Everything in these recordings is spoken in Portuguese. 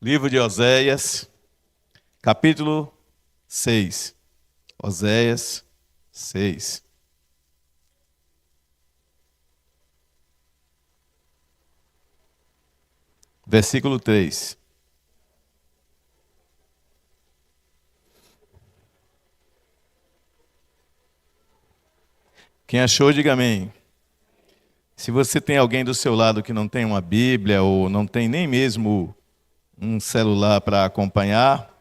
Livro de Oséias, capítulo 6. Oséias 6. Versículo 3. Quem achou, diga amém. Se você tem alguém do seu lado que não tem uma Bíblia ou não tem nem mesmo um celular para acompanhar,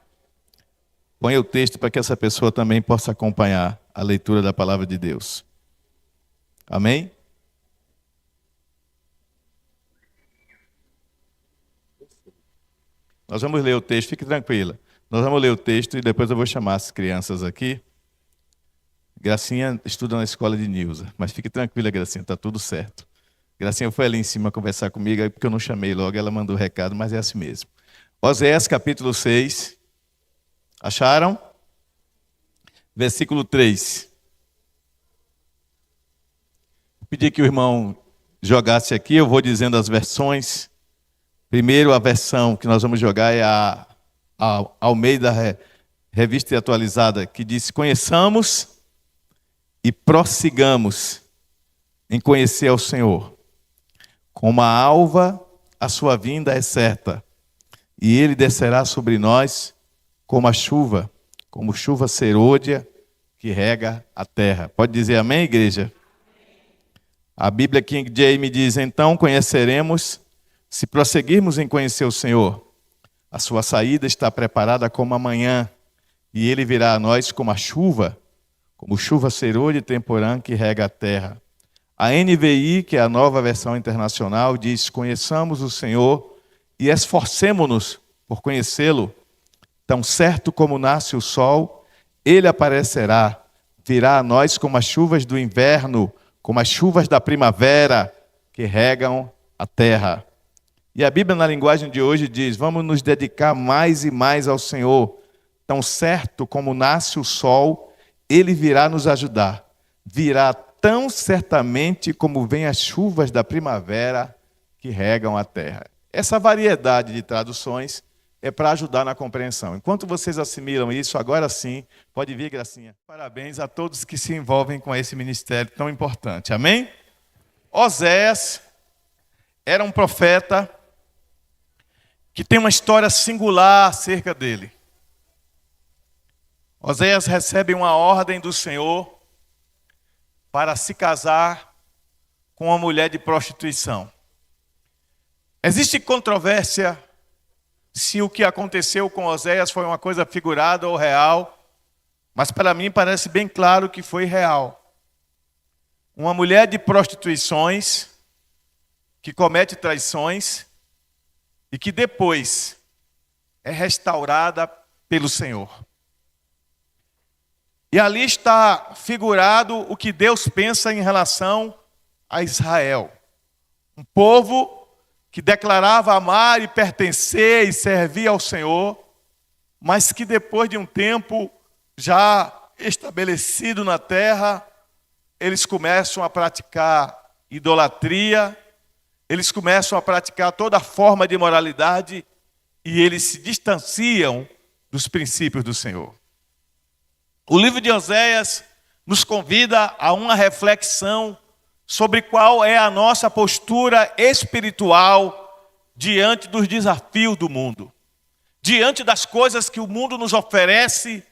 ponha o texto para que essa pessoa também possa acompanhar a leitura da palavra de Deus. Amém? Nós vamos ler o texto, fique tranquila. Nós vamos ler o texto e depois eu vou chamar as crianças aqui. Gracinha estuda na escola de Nilza, mas fique tranquila, Gracinha, está tudo certo. Gracinha foi ali em cima conversar comigo, aí porque eu não chamei logo, ela mandou o recado, mas é assim mesmo. Oséias capítulo 6, acharam? Versículo 3. Vou pedir que o irmão jogasse aqui, eu vou dizendo as versões. Primeiro, a versão que nós vamos jogar é a Almeida Revista Atualizada, que diz: conheçamos e prossigamos em conhecer ao Senhor. Como a alva, a sua vinda é certa, e ele descerá sobre nós como chuva serôdia que rega a terra. Pode dizer amém, igreja? A Bíblia King James diz: então conheceremos, se prosseguirmos em conhecer o Senhor. A sua saída está preparada como a manhã, e ele virá a nós como chuva serôdia e temporã que rega a terra. A NVI, que é a nova versão internacional, diz: conheçamos o Senhor e esforcemo-nos por conhecê-lo. Tão certo como nasce o sol, ele aparecerá, virá a nós como as chuvas do inverno, como as chuvas da primavera que regam a terra. E a Bíblia, na linguagem de hoje, diz: vamos nos dedicar mais e mais ao Senhor. Tão certo como nasce o sol, ele virá nos ajudar. Virá tão certamente como vêm as chuvas da primavera que regam a terra. Essa variedade de traduções é para ajudar na compreensão. Enquanto vocês assimilam isso, agora sim, pode vir, Gracinha. Parabéns a todos que se envolvem com esse ministério tão importante. Amém? Oséias era um profeta que tem uma história singular acerca dele. Oséias recebe uma ordem do Senhor para se casar com uma mulher de prostituição. Existe controvérsia se o que aconteceu com Oséias foi uma coisa figurada ou real, mas para mim parece bem claro que foi real. Uma mulher de prostituições que comete traições e que depois é restaurada pelo Senhor. E ali está figurado o que Deus pensa em relação a Israel. Um povo que declarava amar e pertencer e servir ao Senhor, mas que depois de um tempo já estabelecido na terra, eles começam a praticar idolatria, eles começam a praticar toda forma de imoralidade e eles se distanciam dos princípios do Senhor. O livro de Oséias nos convida a uma reflexão sobre qual é a nossa postura espiritual diante dos desafios do mundo, diante das coisas que o mundo nos oferece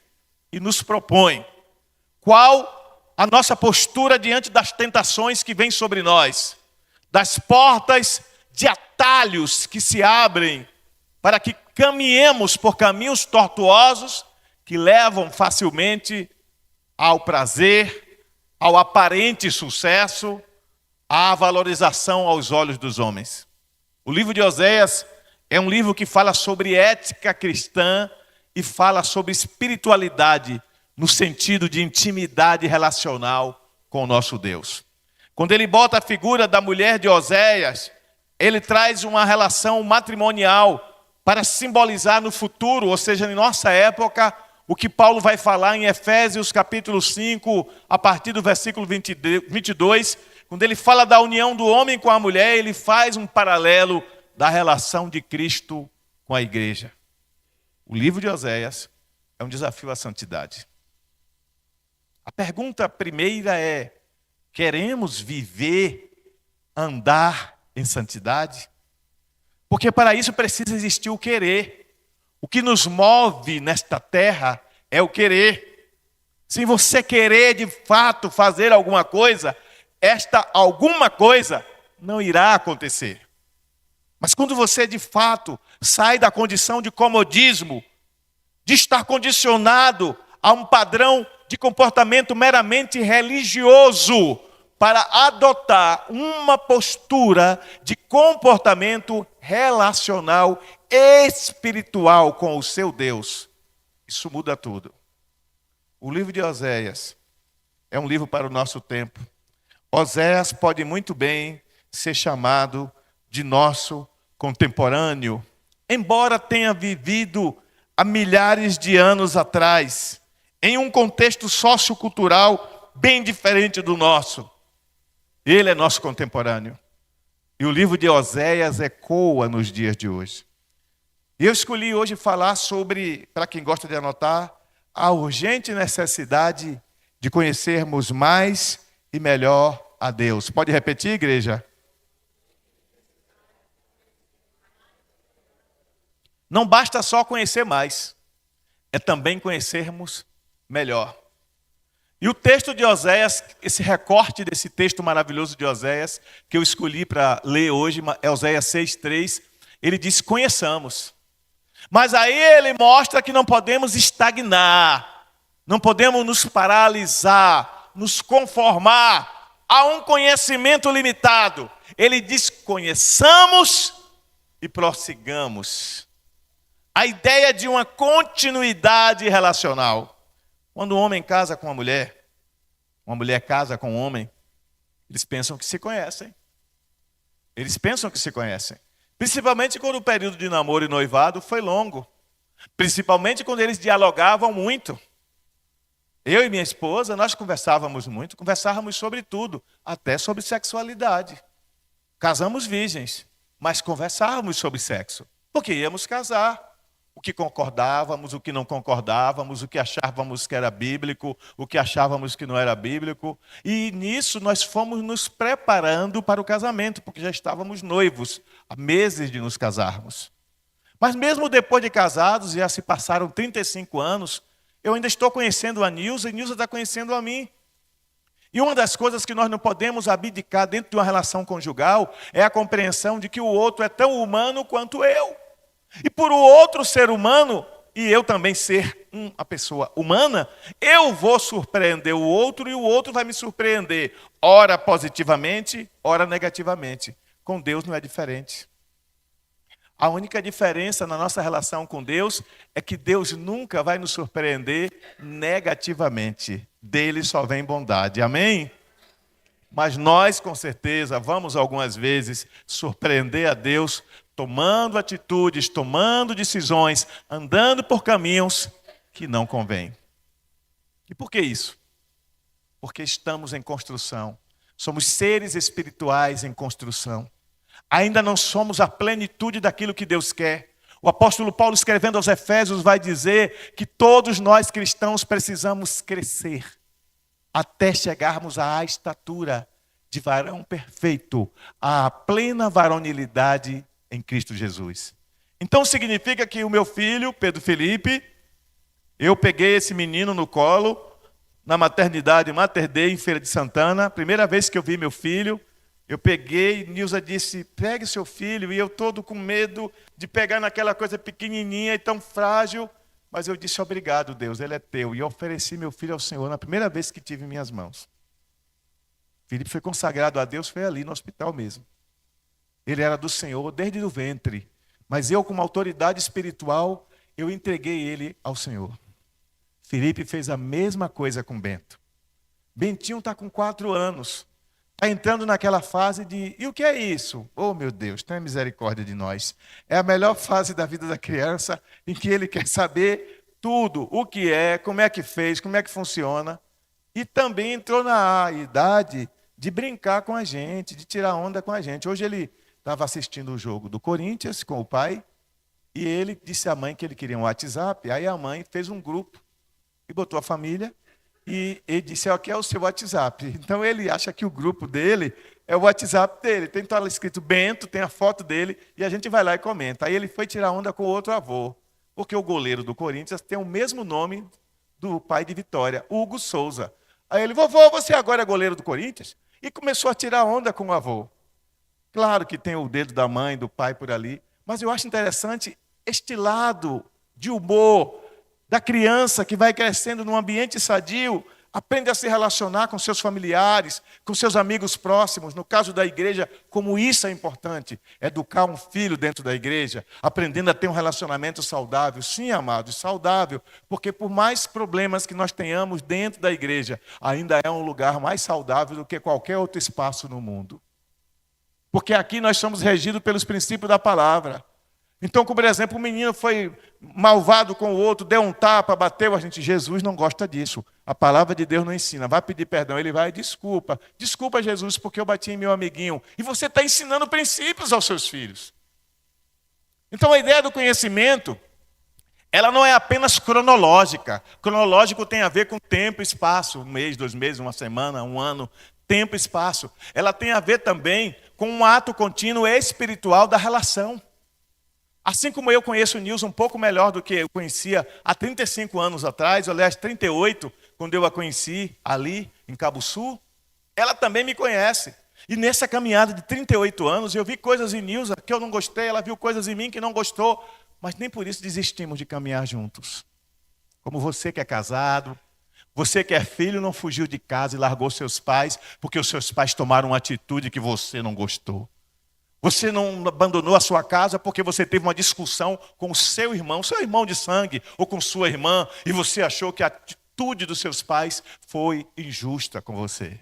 e nos propõe. Qual a nossa postura diante das tentações que vêm sobre nós, das portas de atalhos que se abrem para que caminhemos por caminhos tortuosos que levam facilmente ao prazer, ao aparente sucesso, à valorização aos olhos dos homens. O livro de Oséias é um livro que fala sobre ética cristã e fala sobre espiritualidade no sentido de intimidade relacional com o nosso Deus. Quando ele bota a figura da mulher de Oséias, ele traz uma relação matrimonial para simbolizar no futuro, ou seja, em nossa época, o que Paulo vai falar em Efésios capítulo 5, a partir do versículo 22, quando ele fala da união do homem com a mulher, ele faz um paralelo da relação de Cristo com a igreja. O livro de Oséias é um desafio à santidade. A pergunta primeira é: queremos viver, andar em santidade? Porque para isso precisa existir o querer. O que nos move nesta terra é o querer. Se você querer de fato fazer alguma coisa, esta alguma coisa não irá acontecer. Mas quando você de fato sai da condição de comodismo, de estar condicionado a um padrão de comportamento meramente religioso, para adotar uma postura de comportamento relacional espiritual com o seu Deus, isso muda tudo. O livro de Oséias é um livro para o nosso tempo. Oséias pode muito bem ser chamado de nosso contemporâneo, embora tenha vivido há milhares de anos atrás, em um contexto sociocultural bem diferente do nosso. Ele é nosso contemporâneo. E o livro de Oséias ecoa nos dias de hoje. E eu escolhi hoje falar sobre, para quem gosta de anotar, a urgente necessidade de conhecermos mais e melhor a Deus. Pode repetir, igreja? Não basta só conhecer mais, é também conhecermos melhor. E o texto de Oséias, esse recorte desse texto maravilhoso de Oséias, que eu escolhi para ler hoje, é Oséias 6,3, ele diz: conheçamos. Mas aí ele mostra que não podemos estagnar, não podemos nos paralisar, nos conformar a um conhecimento limitado. Ele diz: conheçamos e prossigamos. A ideia de uma continuidade relacional. Quando um homem casa com uma mulher casa com um homem, eles pensam que se conhecem. Eles pensam que se conhecem. Principalmente quando o período de namoro e noivado foi longo. Principalmente quando eles dialogavam muito. Eu e minha esposa, nós conversávamos muito, conversávamos sobre tudo, até sobre sexualidade. Casamos virgens, mas conversávamos sobre sexo, porque íamos casar. O que concordávamos, o que não concordávamos, o que achávamos que era bíblico, o que achávamos que não era bíblico. E nisso nós fomos nos preparando para o casamento, porque já estávamos noivos, há meses de nos casarmos. Mas mesmo depois de casados, já se passaram 35 anos, eu ainda estou conhecendo a Nilza e Nilza está conhecendo a mim. E uma das coisas que nós não podemos abdicar dentro de uma relação conjugal é a compreensão de que o outro é tão humano quanto eu. E por o outro ser humano, e eu também ser uma pessoa humana, eu vou surpreender o outro e o outro vai me surpreender, ora positivamente, ora negativamente. Com Deus não é diferente. A única diferença na nossa relação com Deus é que Deus nunca vai nos surpreender negativamente. Dele só vem bondade. Amém? Mas nós, com certeza, vamos algumas vezes surpreender a Deus tomando atitudes, tomando decisões, andando por caminhos que não convêm. E por que isso? Porque estamos em construção. Somos seres espirituais em construção. Ainda não somos a plenitude daquilo que Deus quer. O apóstolo Paulo, escrevendo aos Efésios, vai dizer que todos nós cristãos precisamos crescer até chegarmos à estatura de varão perfeito, à plena varonilidade em Cristo Jesus. Então significa que o meu filho, Pedro Felipe, eu peguei esse menino no colo, na maternidade Mater Dei, em Feira de Santana, primeira vez que eu vi meu filho, eu peguei, Nilza disse: pegue seu filho, e eu todo com medo de pegar naquela coisa pequenininha e tão frágil, mas eu disse: obrigado, Deus, ele é teu, e eu ofereci meu filho ao Senhor na primeira vez que tive em minhas mãos. Felipe foi consagrado a Deus, foi ali no hospital mesmo. Ele era do Senhor desde o ventre, mas eu, como autoridade espiritual, eu entreguei ele ao Senhor. Felipe fez a mesma coisa com Bento. Bentinho está com 4 anos, está entrando naquela fase de: e o que é isso? Oh meu Deus, tenha misericórdia de nós. É a melhor fase da vida da criança, em que ele quer saber tudo, o que é, como é que fez, como é que funciona. E também entrou na idade de brincar com a gente, de tirar onda com a gente. Hoje ele estava assistindo o jogo do Corinthians com o pai, E ele disse à mãe que ele queria um WhatsApp. Aí a mãe fez um grupo e botou a família. E ele disse, aqui é o seu WhatsApp. Então ele acha que o grupo dele é o WhatsApp dele. Tem lá escrito Bento, tem a foto dele, e a gente vai lá e comenta. Aí ele foi tirar onda com o outro avô, porque o goleiro do Corinthians tem o mesmo nome do pai de Vitória, Hugo Souza. Aí ele, vovô, você agora é goleiro do Corinthians? E começou a tirar onda com o avô. Claro que tem o dedo da mãe, do pai por ali, mas eu acho interessante este lado de humor da criança que vai crescendo num ambiente sadio, aprende a se relacionar com seus familiares, com seus amigos próximos. No caso da igreja, como isso é importante, educar um filho dentro da igreja, aprendendo a ter um relacionamento saudável. Sim, amados, saudável, porque por mais problemas que nós tenhamos dentro da igreja, ainda é um lugar mais saudável do que qualquer outro espaço no mundo. Porque aqui nós somos regidos pelos princípios da palavra. Então, como por exemplo, um menino foi malvado com o outro, deu um tapa, bateu, a gente, Jesus não gosta disso. A palavra de Deus não ensina. Vai pedir perdão, ele vai, desculpa. Desculpa, Jesus, porque eu bati em meu amiguinho. E você está ensinando princípios aos seus filhos. Então, a ideia do conhecimento, ela não é apenas cronológica. Cronológico tem a ver com tempo e espaço. 1 mês, 2 meses, 1 semana, 1 ano. Tempo e espaço. Ela tem a ver também com um ato contínuo espiritual da relação. Assim como eu conheço o Nilson um pouco melhor do que eu conhecia há 35 anos atrás, aliás, 38, quando eu a conheci ali em Cabo Sul, ela também me conhece. E nessa caminhada de 38 anos, eu vi coisas em Nilson que eu não gostei, ela viu coisas em mim que não gostou, mas nem por isso desistimos de caminhar juntos. Como você que é casado, você que é filho, não fugiu de casa e largou seus pais, porque os seus pais tomaram uma atitude que você não gostou. Você não abandonou a sua casa porque você teve uma discussão com o seu irmão de sangue, ou com sua irmã, e você achou que a atitude dos seus pais foi injusta com você.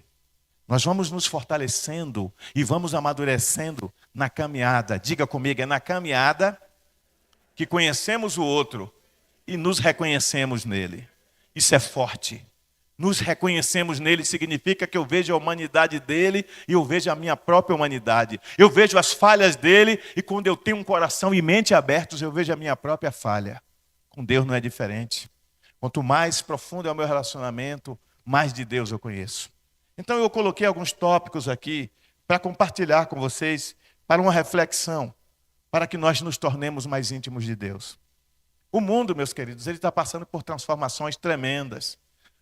Nós vamos nos fortalecendo e vamos amadurecendo na caminhada. Diga comigo, é na caminhada que conhecemos o outro e nos reconhecemos nele. Isso é forte. Nos reconhecemos nele significa que eu vejo a humanidade dele e eu vejo a minha própria humanidade. Eu vejo as falhas dele e quando eu tenho um coração e mente abertos, eu vejo a minha própria falha. Com Deus não é diferente. Quanto mais profundo é o meu relacionamento, mais de Deus eu conheço. Então eu coloquei alguns tópicos aqui para compartilhar com vocês, para uma reflexão, para que nós nos tornemos mais íntimos de Deus. O mundo, meus queridos, ele está passando por transformações tremendas.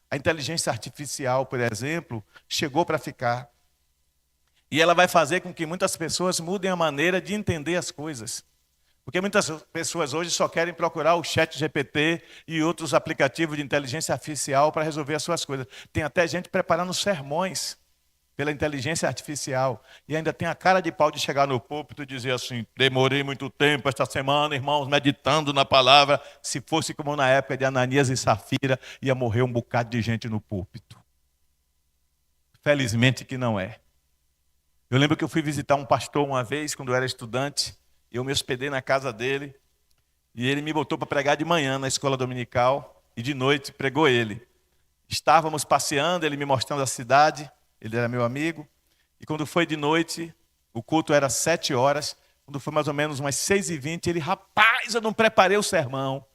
A inteligência artificial, por exemplo, chegou para ficar. E ela vai fazer com que muitas pessoas mudem a maneira de entender as coisas. Porque muitas pessoas hoje só querem procurar o ChatGPT e outros aplicativos de inteligência artificial para resolver as suas coisas. Tem até gente preparando sermões pela inteligência artificial. E ainda tem a cara de pau de chegar no púlpito e dizer assim, demorei muito tempo esta semana, irmãos, meditando na palavra. Se fosse como na época de Ananias e Safira, ia morrer um bocado de gente no púlpito. Felizmente que não é. Eu lembro que eu fui visitar um pastor uma vez, quando eu era estudante. Eu me hospedei na casa dele. E ele me botou para pregar de manhã na escola dominical. E de noite pregou ele. Estávamos passeando, ele me mostrando a cidade. Ele era meu amigo. E quando foi de noite, o culto era 7 horas. Quando foi mais ou menos umas 6h20, ele, rapaz, eu não preparei o sermão.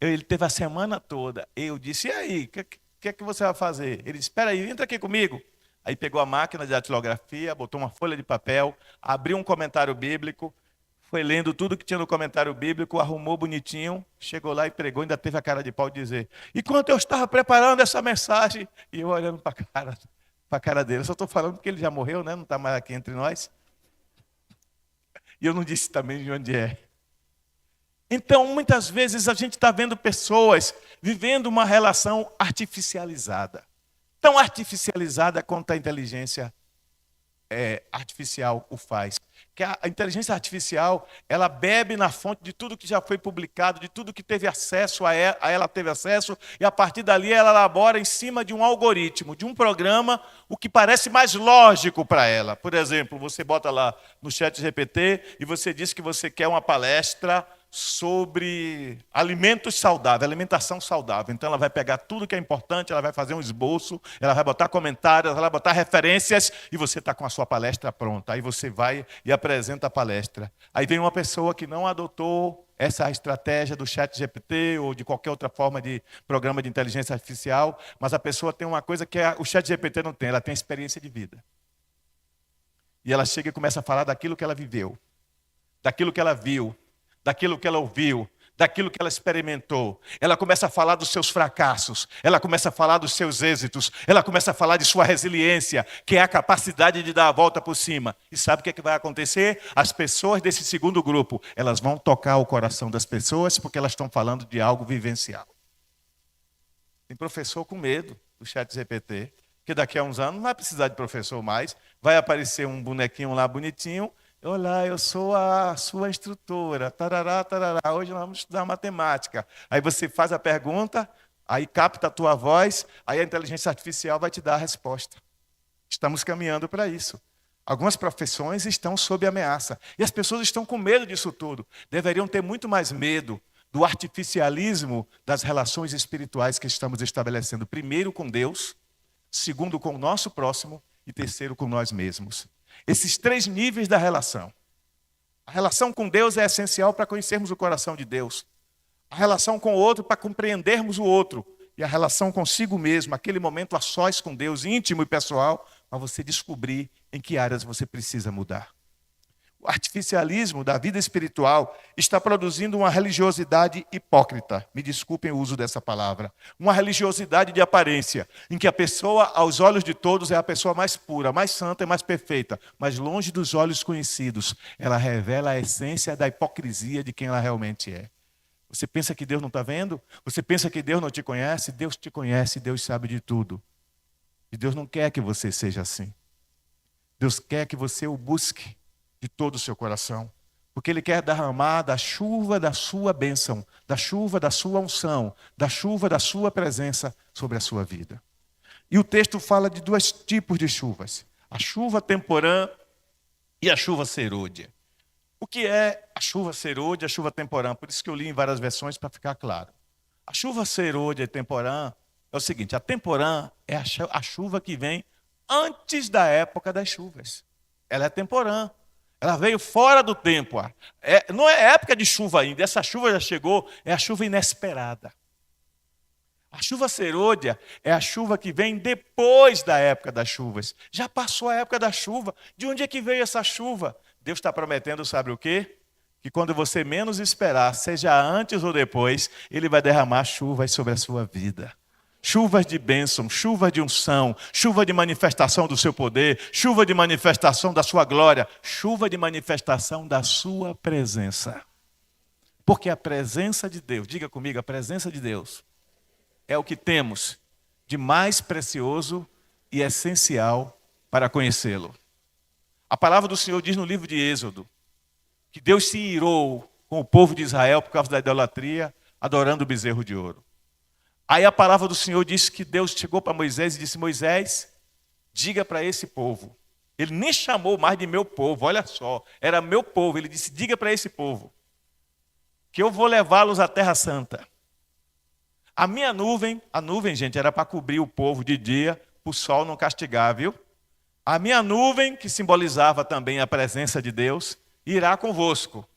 Ele teve a semana toda. Eu disse, e aí, o que é que você vai fazer? Ele disse, espera aí, entra aqui comigo. Aí pegou a máquina de datilografia, botou uma folha de papel, abriu um comentário bíblico, foi lendo tudo que tinha no comentário bíblico, arrumou bonitinho, chegou lá e pregou, ainda teve a cara de pau de dizer, enquanto eu estava preparando essa mensagem, e eu olhando para a cara dele, eu só estou falando porque ele já morreu, né? Não está mais aqui entre nós. E eu não disse também de onde é. Então, muitas vezes a gente está vendo pessoas vivendo uma relação artificializada. Tão artificializada quanto a inteligência artificial o faz. Que a inteligência artificial, ela bebe na fonte de tudo que já foi publicado, de tudo que teve acesso a ela teve acesso, e a partir dali ela elabora em cima de um algoritmo, de um programa, o que parece mais lógico para ela. Por exemplo, você bota lá no ChatGPT e você diz que você quer uma palestra sobre alimentos saudáveis, alimentação saudável. Então ela vai pegar tudo que é importante, ela vai fazer um esboço, ela vai botar comentários, ela vai botar referências e você está com a sua palestra pronta. Aí você vai e apresenta a palestra. Aí vem uma pessoa que não adotou essa é a estratégia do ChatGPT ou de qualquer outra forma de programa de inteligência artificial, mas a pessoa tem uma coisa que o ChatGPT não tem, ela tem experiência de vida. E ela chega e começa a falar daquilo que ela viveu, daquilo que ela viu, daquilo que ela ouviu, daquilo que ela experimentou. Ela começa a falar dos seus fracassos, ela começa a falar dos seus êxitos, ela começa a falar de sua resiliência, que é a capacidade de dar a volta por cima. E sabe o que é que vai acontecer? As pessoas desse segundo grupo, elas vão tocar o coração das pessoas porque elas estão falando de algo vivencial. Tem professor com medo do ChatGPT, que daqui a uns anos não vai precisar de professor mais, vai aparecer um bonequinho lá bonitinho. Olá, eu sou a sua instrutora, tarará, tarará, hoje nós vamos estudar matemática. Aí você faz a pergunta, aí capta a tua voz, aí a inteligência artificial vai te dar a resposta. Estamos caminhando para isso. Algumas profissões estão sob ameaça. E as pessoas estão com medo disso tudo. Deveriam ter muito mais medo do artificialismo das relações espirituais que estamos estabelecendo. Primeiro com Deus, segundo com o nosso próximo e terceiro com nós mesmos. Esses 3 níveis da relação. A relação com Deus é essencial para conhecermos o coração de Deus. A relação com o outro para compreendermos o outro. E a relação consigo mesmo, aquele momento a sós com Deus, íntimo e pessoal, para você descobrir em que áreas você precisa mudar. O artificialismo da vida espiritual está produzindo uma religiosidade hipócrita. Me desculpem o uso dessa palavra. Uma religiosidade de aparência, em que a pessoa, aos olhos de todos, é a pessoa mais pura, mais santa e mais perfeita. Mas longe dos olhos conhecidos, ela revela a essência da hipocrisia de quem ela realmente é. Você pensa que Deus não está vendo? Você pensa que Deus não te conhece? Deus te conhece, Deus sabe de tudo. E Deus não quer que você seja assim. Deus quer que você o busque de todo o seu coração, porque Ele quer derramar da chuva da sua bênção, da chuva da sua unção, da chuva da sua presença sobre a sua vida. E o texto fala de 2 tipos de chuvas, a chuva temporã e a chuva serôdia. O que é a chuva serôdia e a chuva temporã? Por isso que eu li em várias versões para ficar claro. A chuva serôdia e temporã é o seguinte, a temporã é a chuva que vem antes da época das chuvas. Ela é temporã. Ela veio fora do tempo. Não é época de chuva ainda. Essa chuva já chegou, é a chuva inesperada. A chuva serôdia é a chuva que vem depois da época das chuvas. Já passou a época da chuva. De onde é que veio essa chuva? Deus está prometendo, sabe o quê? Que quando você menos esperar, seja antes ou depois, Ele vai derramar chuvas sobre a sua vida. Chuvas de bênção, chuva de unção, chuva de manifestação do seu poder, chuva de manifestação da sua glória, chuva de manifestação da sua presença. Porque a presença de Deus, diga comigo, a presença de Deus é o que temos de mais precioso e essencial para conhecê-lo. A palavra do Senhor diz no livro de Êxodo que Deus se irou com o povo de Israel por causa da idolatria, adorando o bezerro de ouro. Aí a palavra do Senhor diz que Deus chegou para Moisés e disse, Moisés, diga para esse povo. Ele nem chamou mais de meu povo, olha só, era meu povo. Ele disse, diga para esse povo, que eu vou levá-los à Terra Santa. A minha nuvem, gente, era para cobrir o povo de dia, para o sol não castigar, viu? A minha nuvem, que simbolizava também a presença de Deus, irá convosco.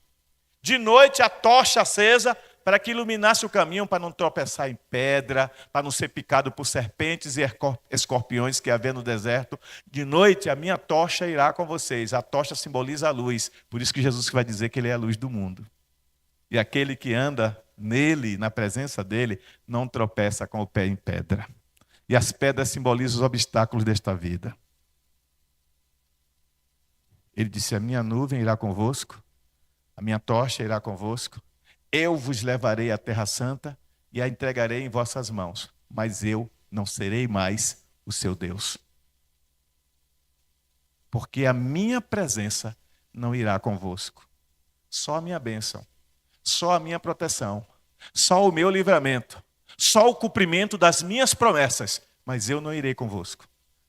De noite a tocha acesa, para que iluminasse o caminho, para não tropeçar em pedra, para não ser picado por serpentes e escorpiões que havia no deserto. De noite a minha tocha irá com vocês. A tocha simboliza a luz. Por isso que Jesus vai dizer que Ele é a luz do mundo. E aquele que anda nele, na presença dele, não tropeça com o pé em pedra. E as pedras simbolizam os obstáculos desta vida. Ele disse, a minha nuvem irá convosco, a minha tocha irá convosco. Eu vos levarei à Terra Santa e a entregarei em vossas mãos, mas eu não serei mais o seu Deus. Porque a minha presença não irá convosco. Só a minha bênção, só a minha proteção, só o meu livramento, só o cumprimento das minhas promessas, mas eu não irei convosco.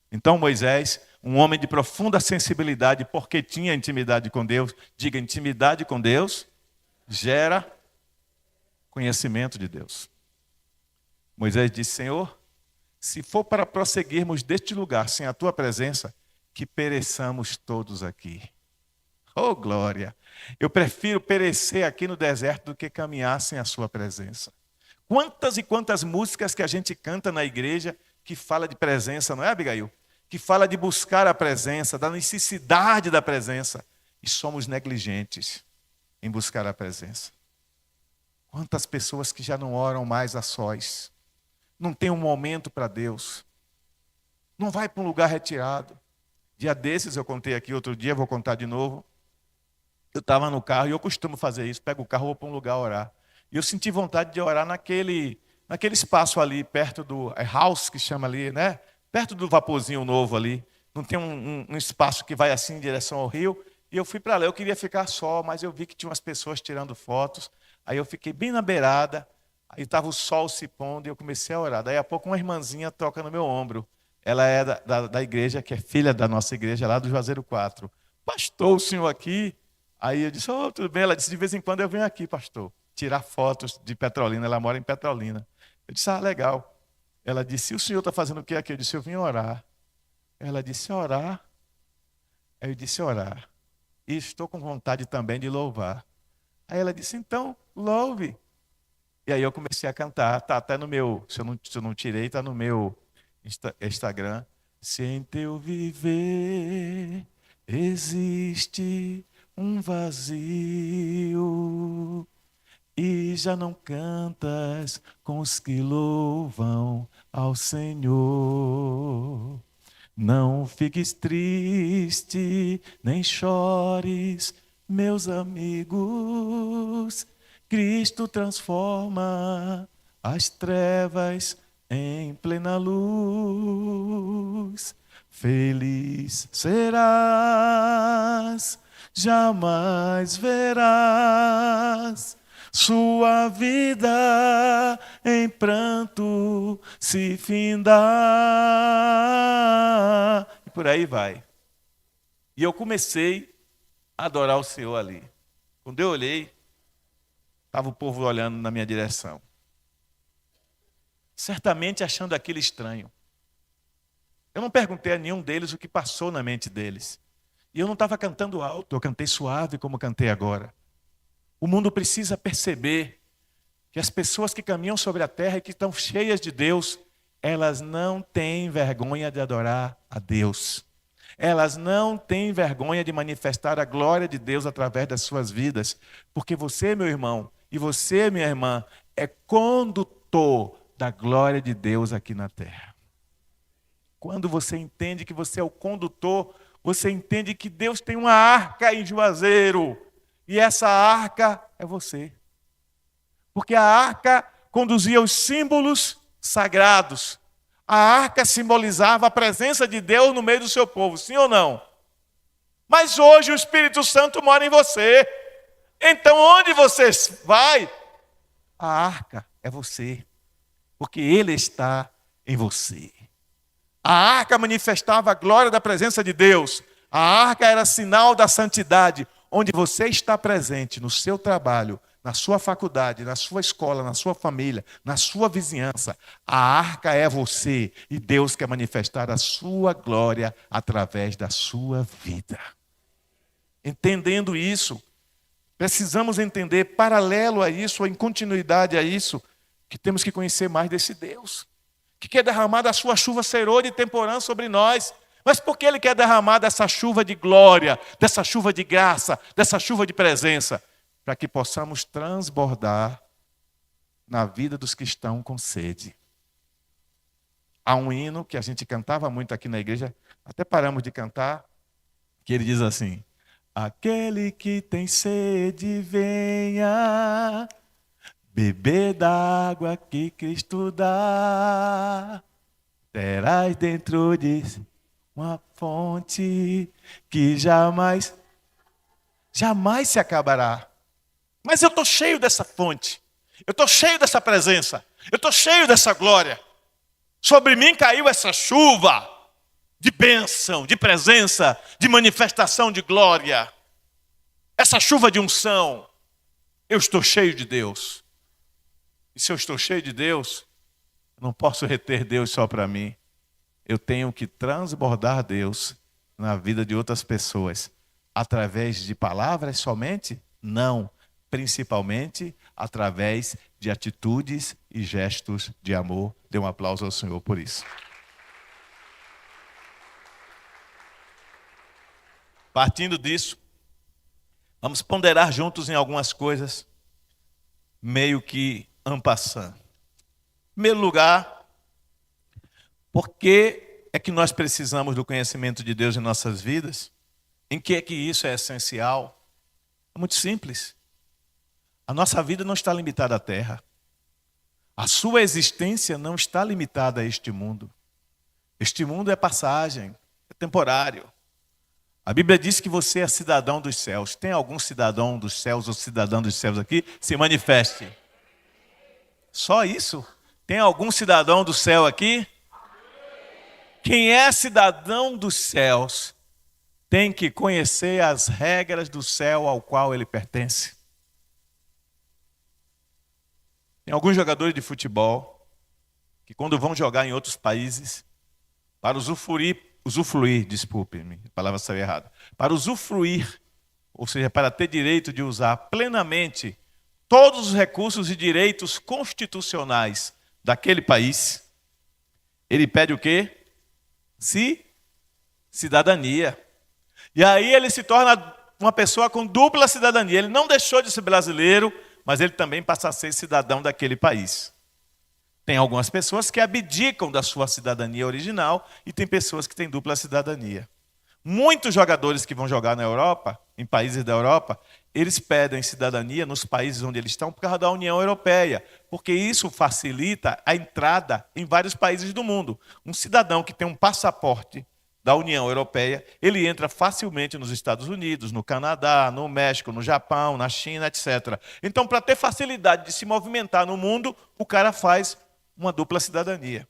Então Moisés, um homem de profunda sensibilidade, porque tinha intimidade com Deus, diga, intimidade com Deus gera conhecimento de Deus. Moisés disse, Senhor, se for para prosseguirmos deste lugar sem a tua presença, que pereçamos todos aqui. Oh, glória! Eu prefiro perecer aqui no deserto do que caminhar sem a sua presença. Quantas e quantas músicas que a gente canta na igreja que fala de presença, não é, Abigail? Que fala de buscar a presença, da necessidade da presença. E somos negligentes em buscar a presença. Quantas pessoas que já não oram mais a sós, não tem um momento para Deus, não vai para um lugar retirado. Dia desses eu contei aqui, outro dia vou contar de novo. Eu estava no carro e eu costumo fazer isso, pego o carro e vou para um lugar orar. E eu senti vontade de orar naquele espaço ali, perto do house, que chama ali, né? Perto do vaporzinho novo ali. Não tem um espaço que vai assim em direção ao rio. E eu fui para lá, eu queria ficar só, mas eu vi que tinha umas pessoas tirando fotos. Aí eu fiquei bem na beirada, aí estava o sol se pondo e eu comecei a orar. Daí a pouco uma irmãzinha toca no meu ombro. Ela é da igreja, que é filha da nossa igreja, lá do Juazeiro 4. Pastor, o senhor aqui? Aí eu disse, oh, tudo bem. Ela disse, de vez em quando eu venho aqui, pastor, tirar fotos de Petrolina. Ela mora em Petrolina. Eu disse, ah, legal. Ela disse, e o senhor está fazendo o que aqui? Eu disse, eu vim orar. Ela disse, orar? Aí eu disse, orar. E estou com vontade também de louvar. Aí ela disse, então, louve. E aí eu comecei a cantar. Está até no meu, se eu não tirei, está no meu Instagram. Se em teu viver existe um vazio e já não cantas com os que louvam ao Senhor. Não fiques triste, nem chores, meus amigos. Cristo transforma as trevas em plena luz. Feliz serás, jamais verás sua vida em pranto se findar. E por aí vai. E eu comecei a adorar o Senhor ali. Quando eu olhei, estava o povo olhando na minha direção. Certamente achando aquilo estranho. Eu não perguntei a nenhum deles o que passou na mente deles. E eu não estava cantando alto, eu cantei suave como cantei agora. O mundo precisa perceber que as pessoas que caminham sobre a terra e que estão cheias de Deus, elas não têm vergonha de adorar a Deus. Elas não têm vergonha de manifestar a glória de Deus através das suas vidas. Porque você, meu irmão, e você, minha irmã, é condutor da glória de Deus aqui na terra. Quando você entende que você é o condutor, você entende que Deus tem uma arca em Juazeiro. E essa arca é você. Porque a arca conduzia os símbolos sagrados. A arca simbolizava a presença de Deus no meio do seu povo, sim ou não? Mas hoje o Espírito Santo mora em você. Então onde você vai, a arca é você. Porque Ele está em você. A arca manifestava a glória da presença de Deus. A arca era sinal da santidade. Onde você está presente, no seu trabalho, na sua faculdade, na sua escola, na sua família, na sua vizinhança, a arca é você e Deus quer manifestar a sua glória através da sua vida. Entendendo isso, precisamos entender, paralelo a isso, em continuidade a isso, que temos que conhecer mais desse Deus, que quer derramar da sua chuva serôdia e temporã sobre nós. Mas por que Ele quer derramar dessa chuva de glória, dessa chuva de graça, dessa chuva de presença? Para que possamos transbordar na vida dos que estão com sede. Há um hino que a gente cantava muito aqui na igreja, até paramos de cantar, que ele diz assim: aquele que tem sede, venha beber da água que Cristo dá. Terás dentro de si uma fonte que jamais se acabará. Mas eu estou cheio dessa fonte. Eu estou cheio dessa presença. Eu estou cheio dessa glória. Sobre mim caiu essa chuva de bênção, de presença, de manifestação de glória. Essa chuva de unção. Eu estou cheio de Deus. E se eu estou cheio de Deus, eu não posso reter Deus só para mim. Eu tenho que transbordar Deus na vida de outras pessoas. através de palavras somente? Não, principalmente através de atitudes e gestos de amor. Dê um aplauso ao Senhor por isso. Partindo disso, vamos ponderar juntos em algumas coisas, meio que en passant. Em primeiro lugar, por que é que nós precisamos do conhecimento de Deus em nossas vidas? Em que é que isso é essencial? É muito simples. A nossa vida não está limitada à terra. A sua existência não está limitada a este mundo. Este mundo é passagem, é temporário. A Bíblia diz que você é cidadão dos céus. Tem algum cidadão dos céus ou cidadão dos céus aqui? Se manifeste. Só isso? Tem algum cidadão do céu aqui? Quem é cidadão dos céus tem que conhecer as regras do céu ao qual ele pertence. Tem alguns jogadores de futebol que quando vão jogar em outros países, para usufruir, desculpe-me, a palavra saiu errada, para usufruir, ou seja, para ter direito de usar plenamente todos os recursos e direitos constitucionais daquele país, ele pede o quê? Cidadania. E aí ele se torna uma pessoa com dupla cidadania. Ele não deixou de ser brasileiro, mas ele também passa a ser cidadão daquele país. Tem algumas pessoas que abdicam da sua cidadania original e tem pessoas que têm dupla cidadania. Muitos jogadores que vão jogar na Europa, em países da Europa, eles pedem cidadania nos países onde eles estão por causa da União Europeia, porque isso facilita a entrada em vários países do mundo. Um cidadão que tem um passaporte da União Europeia, ele entra facilmente nos Estados Unidos, no Canadá, no México, no Japão, na China, etc. Então, para ter facilidade de se movimentar no mundo, o cara faz uma dupla cidadania.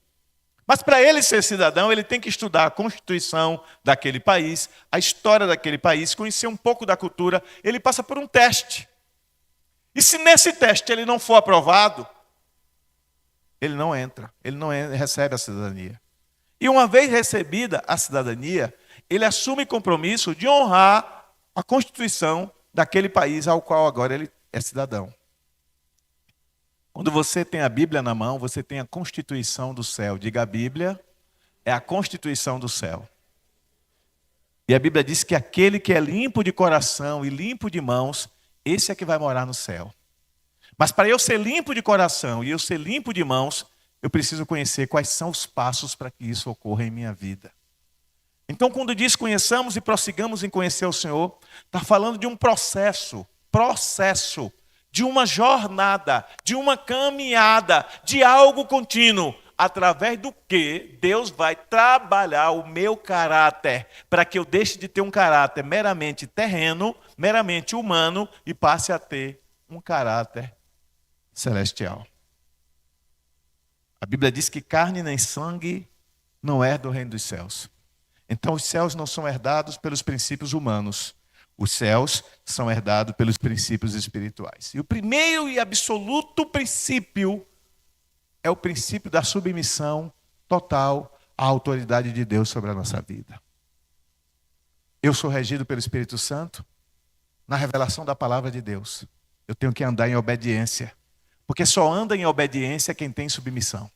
Mas para ele ser cidadão, ele tem que estudar a Constituição daquele país, a história daquele país, conhecer um pouco da cultura. Ele passa por um teste. E se nesse teste ele não for aprovado, ele não entra, recebe a cidadania. E uma vez recebida a cidadania, ele assume compromisso de honrar a Constituição daquele país ao qual agora ele é cidadão. Quando você tem a Bíblia na mão, você tem a Constituição do céu. Diga, a Bíblia é a Constituição do céu. E a Bíblia diz que aquele que é limpo de coração e limpo de mãos, esse é que vai morar no céu. Mas para eu ser limpo de coração e eu ser limpo de mãos, eu preciso conhecer quais são os passos para que isso ocorra em minha vida. Então, quando diz conheçamos e prossigamos em conhecer o Senhor, está falando de um processo, de uma jornada, de uma caminhada, de algo contínuo, através do que Deus vai trabalhar o meu caráter, para que eu deixe de ter um caráter meramente terreno, meramente humano, e passe a ter um caráter celestial. A Bíblia diz que carne nem sangue não é do reino dos céus. Então os céus não são herdados pelos princípios humanos. Os céus são herdados pelos princípios espirituais. E o primeiro e absoluto princípio é o princípio da submissão total à autoridade de Deus sobre a nossa vida. Eu sou regido pelo Espírito Santo na revelação da palavra de Deus. Eu tenho que andar em obediência. Porque só anda em obediência quem tem submissão.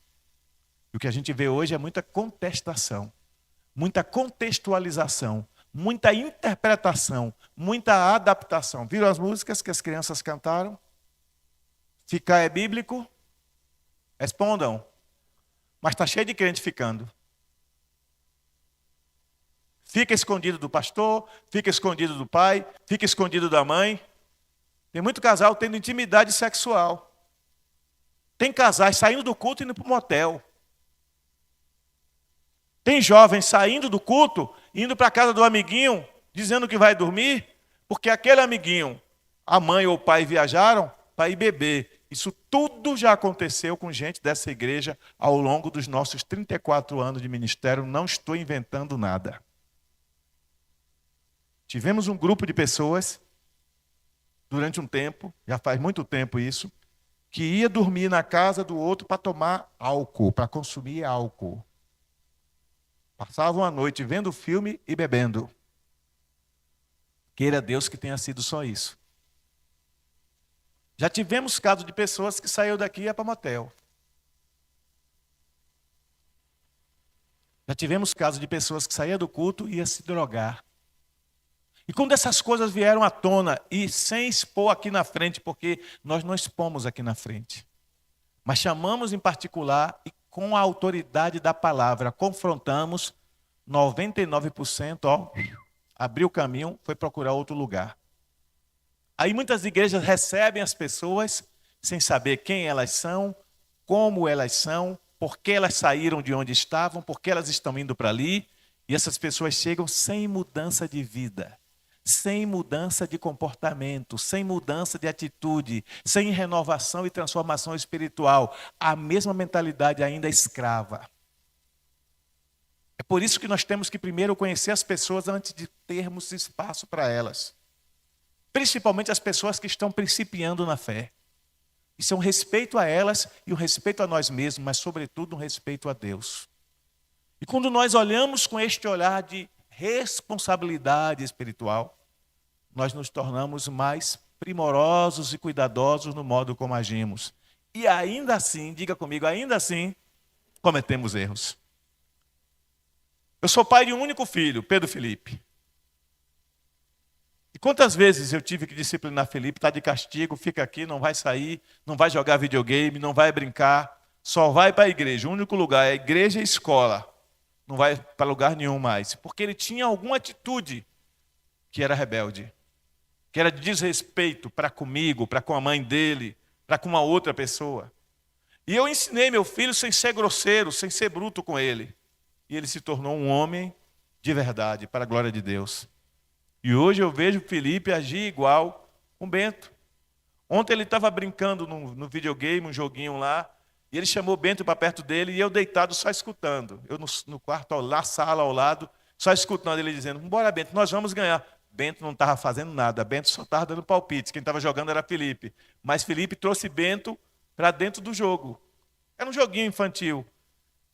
E o que a gente vê hoje é muita contestação, muita contextualização, muita interpretação, muita adaptação. Viram as músicas que as crianças cantaram? Ficar é bíblico? Respondam. Mas está cheio de crente ficando. Fica escondido do pastor, fica escondido do pai, fica escondido da mãe. Tem muito casal tendo intimidade sexual. Tem casais saindo do culto e indo para o motel. Tem jovens saindo do culto, indo para a casa do amiguinho, dizendo que vai dormir, porque aquele amiguinho, a mãe ou o pai viajaram para ir beber. Isso tudo já aconteceu com gente dessa igreja ao longo dos nossos 34 anos de ministério. Não estou inventando nada. Tivemos um grupo de pessoas, durante um tempo, já faz muito tempo isso, que ia dormir na casa do outro para tomar álcool, para consumir álcool. Passavam a noite vendo filme e bebendo. Queira Deus que tenha sido só isso. Já tivemos casos de pessoas que saíram daqui e iam para motel. Já tivemos casos de pessoas que saíam do culto e iam se drogar. E quando essas coisas vieram à tona, e sem expor aqui na frente, porque nós não expomos aqui na frente, mas chamamos em particular e com a autoridade da palavra, confrontamos 99%, abriu o caminho, foi procurar outro lugar. Aí muitas igrejas recebem as pessoas sem saber quem elas são, como elas são, por que elas saíram de onde estavam, por que elas estão indo para ali, e essas pessoas chegam sem mudança de vida, sem mudança de comportamento, sem mudança de atitude, sem renovação e transformação espiritual, a mesma mentalidade ainda escrava. É por isso que nós temos que primeiro conhecer as pessoas antes de termos espaço para elas. Principalmente as pessoas que estão principiando na fé. Isso é um respeito a elas e um respeito a nós mesmos, mas sobretudo um respeito a Deus. E quando nós olhamos com este olhar de responsabilidade espiritual, nós nos tornamos mais primorosos e cuidadosos no modo como agimos. E ainda assim, diga comigo, ainda assim, cometemos erros. Eu sou pai de um único filho, Pedro Felipe. E quantas vezes eu tive que disciplinar Felipe, está de castigo, fica aqui, não vai sair, não vai jogar videogame, não vai brincar, só vai para a igreja. O único lugar é igreja e escola. Não vai para lugar nenhum mais. Porque ele tinha alguma atitude que era rebelde, que era de desrespeito para comigo, para com a mãe dele, para com uma outra pessoa. E eu ensinei meu filho sem ser grosseiro, sem ser bruto com ele. E ele se tornou um homem de verdade, para a glória de Deus. E hoje eu vejo Felipe agir igual com Bento. Ontem ele estava brincando no videogame, um joguinho lá, e ele chamou Bento para perto dele e eu deitado só escutando. Eu no quarto, na sala ao lado, só escutando ele dizendo, bora Bento, nós vamos ganhar. Bento não estava fazendo nada, Bento só estava dando palpites, quem estava jogando era Felipe. Mas Felipe trouxe Bento para dentro do jogo. Era um joguinho infantil.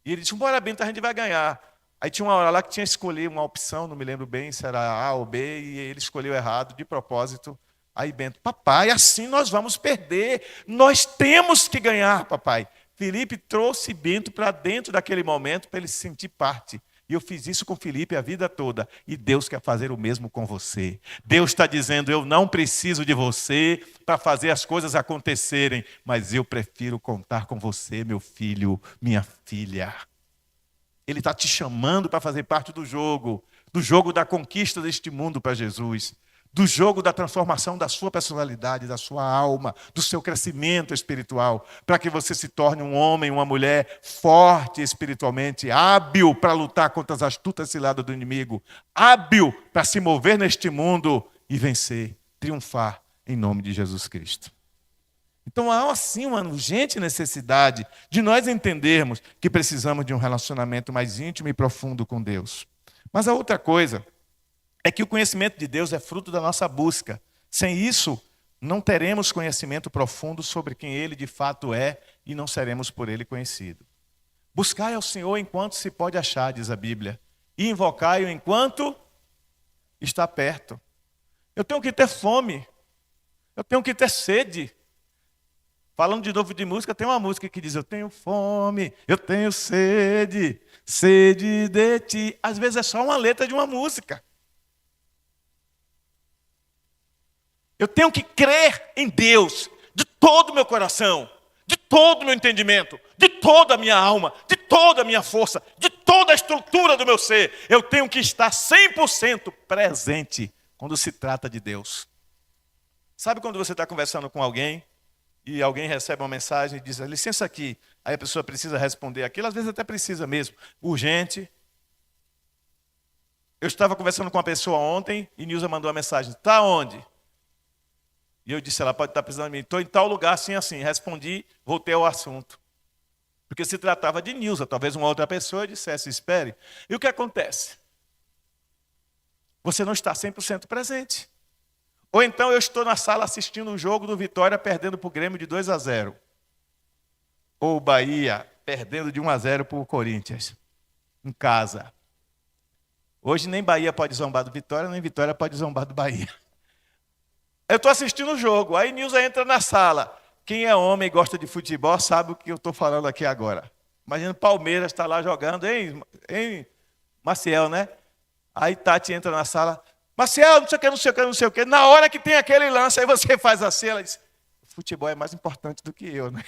E ele disse, bora Bento, a gente vai ganhar. Aí tinha uma hora lá que tinha que escolher uma opção, não me lembro bem se era A ou B, e ele escolheu errado, de propósito. Aí Bento, papai, assim nós vamos perder, nós temos que ganhar, papai. Felipe trouxe Bento para dentro daquele momento para ele se sentir parte. E eu fiz isso com Felipe a vida toda. E Deus quer fazer o mesmo com você. Deus está dizendo, eu não preciso de você para fazer as coisas acontecerem, mas eu prefiro contar com você, meu filho, minha filha. Ele está te chamando para fazer parte do jogo da conquista deste mundo para Jesus, do jogo da transformação da sua personalidade, da sua alma, do seu crescimento espiritual, para que você se torne um homem, uma mulher forte espiritualmente, hábil para lutar contra as astutas ciladas do inimigo, hábil para se mover neste mundo e vencer, triunfar em nome de Jesus Cristo. Então há assim uma urgente necessidade de nós entendermos que precisamos de um relacionamento mais íntimo e profundo com Deus. Mas a outra coisa é que o conhecimento de Deus é fruto da nossa busca. Sem isso, não teremos conhecimento profundo sobre quem Ele de fato é e não seremos por Ele conhecidos. Buscai ao Senhor enquanto se pode achar, diz a Bíblia, e invocai-o enquanto está perto. Eu tenho que ter fome, eu tenho que ter sede. Falando de novo de música, tem uma música que diz, eu tenho fome, eu tenho sede, sede de ti. Às vezes é só uma letra de uma música. Eu tenho que crer em Deus de todo o meu coração, de todo o meu entendimento, de toda a minha alma, de toda a minha força, de toda a estrutura do meu ser. Eu tenho que estar 100% presente quando se trata de Deus. Sabe quando você está conversando com alguém e alguém recebe uma mensagem e diz, licença aqui, aí a pessoa precisa responder aquilo, às vezes até precisa mesmo, urgente. Eu estava conversando com uma pessoa ontem e Nilza mandou uma mensagem, está onde? E eu disse, ela pode estar precisando de mim. Estou em tal lugar, assim, assim. Respondi, voltei ao assunto. Porque se tratava de Nilza, talvez uma outra pessoa dissesse, espere. E o que acontece? Você não está 100% presente. Ou então eu estou na sala assistindo um jogo do Vitória perdendo para o Grêmio de 2-0. Ou o Bahia perdendo de 1-0 para o Corinthians. Em casa. Hoje nem Bahia pode zombar do Vitória, nem Vitória pode zombar do Bahia. Eu estou assistindo o jogo, aí Nilza entra na sala. Quem é homem e gosta de futebol sabe o que eu estou falando aqui agora. Imagina o Palmeiras está lá jogando, hein, Maciel, né? Aí Tati entra na sala, Maciel, não sei o que, não sei o que, não sei o que. Na hora que tem aquele lance, aí você faz assim, ela diz, futebol é mais importante do que eu, né?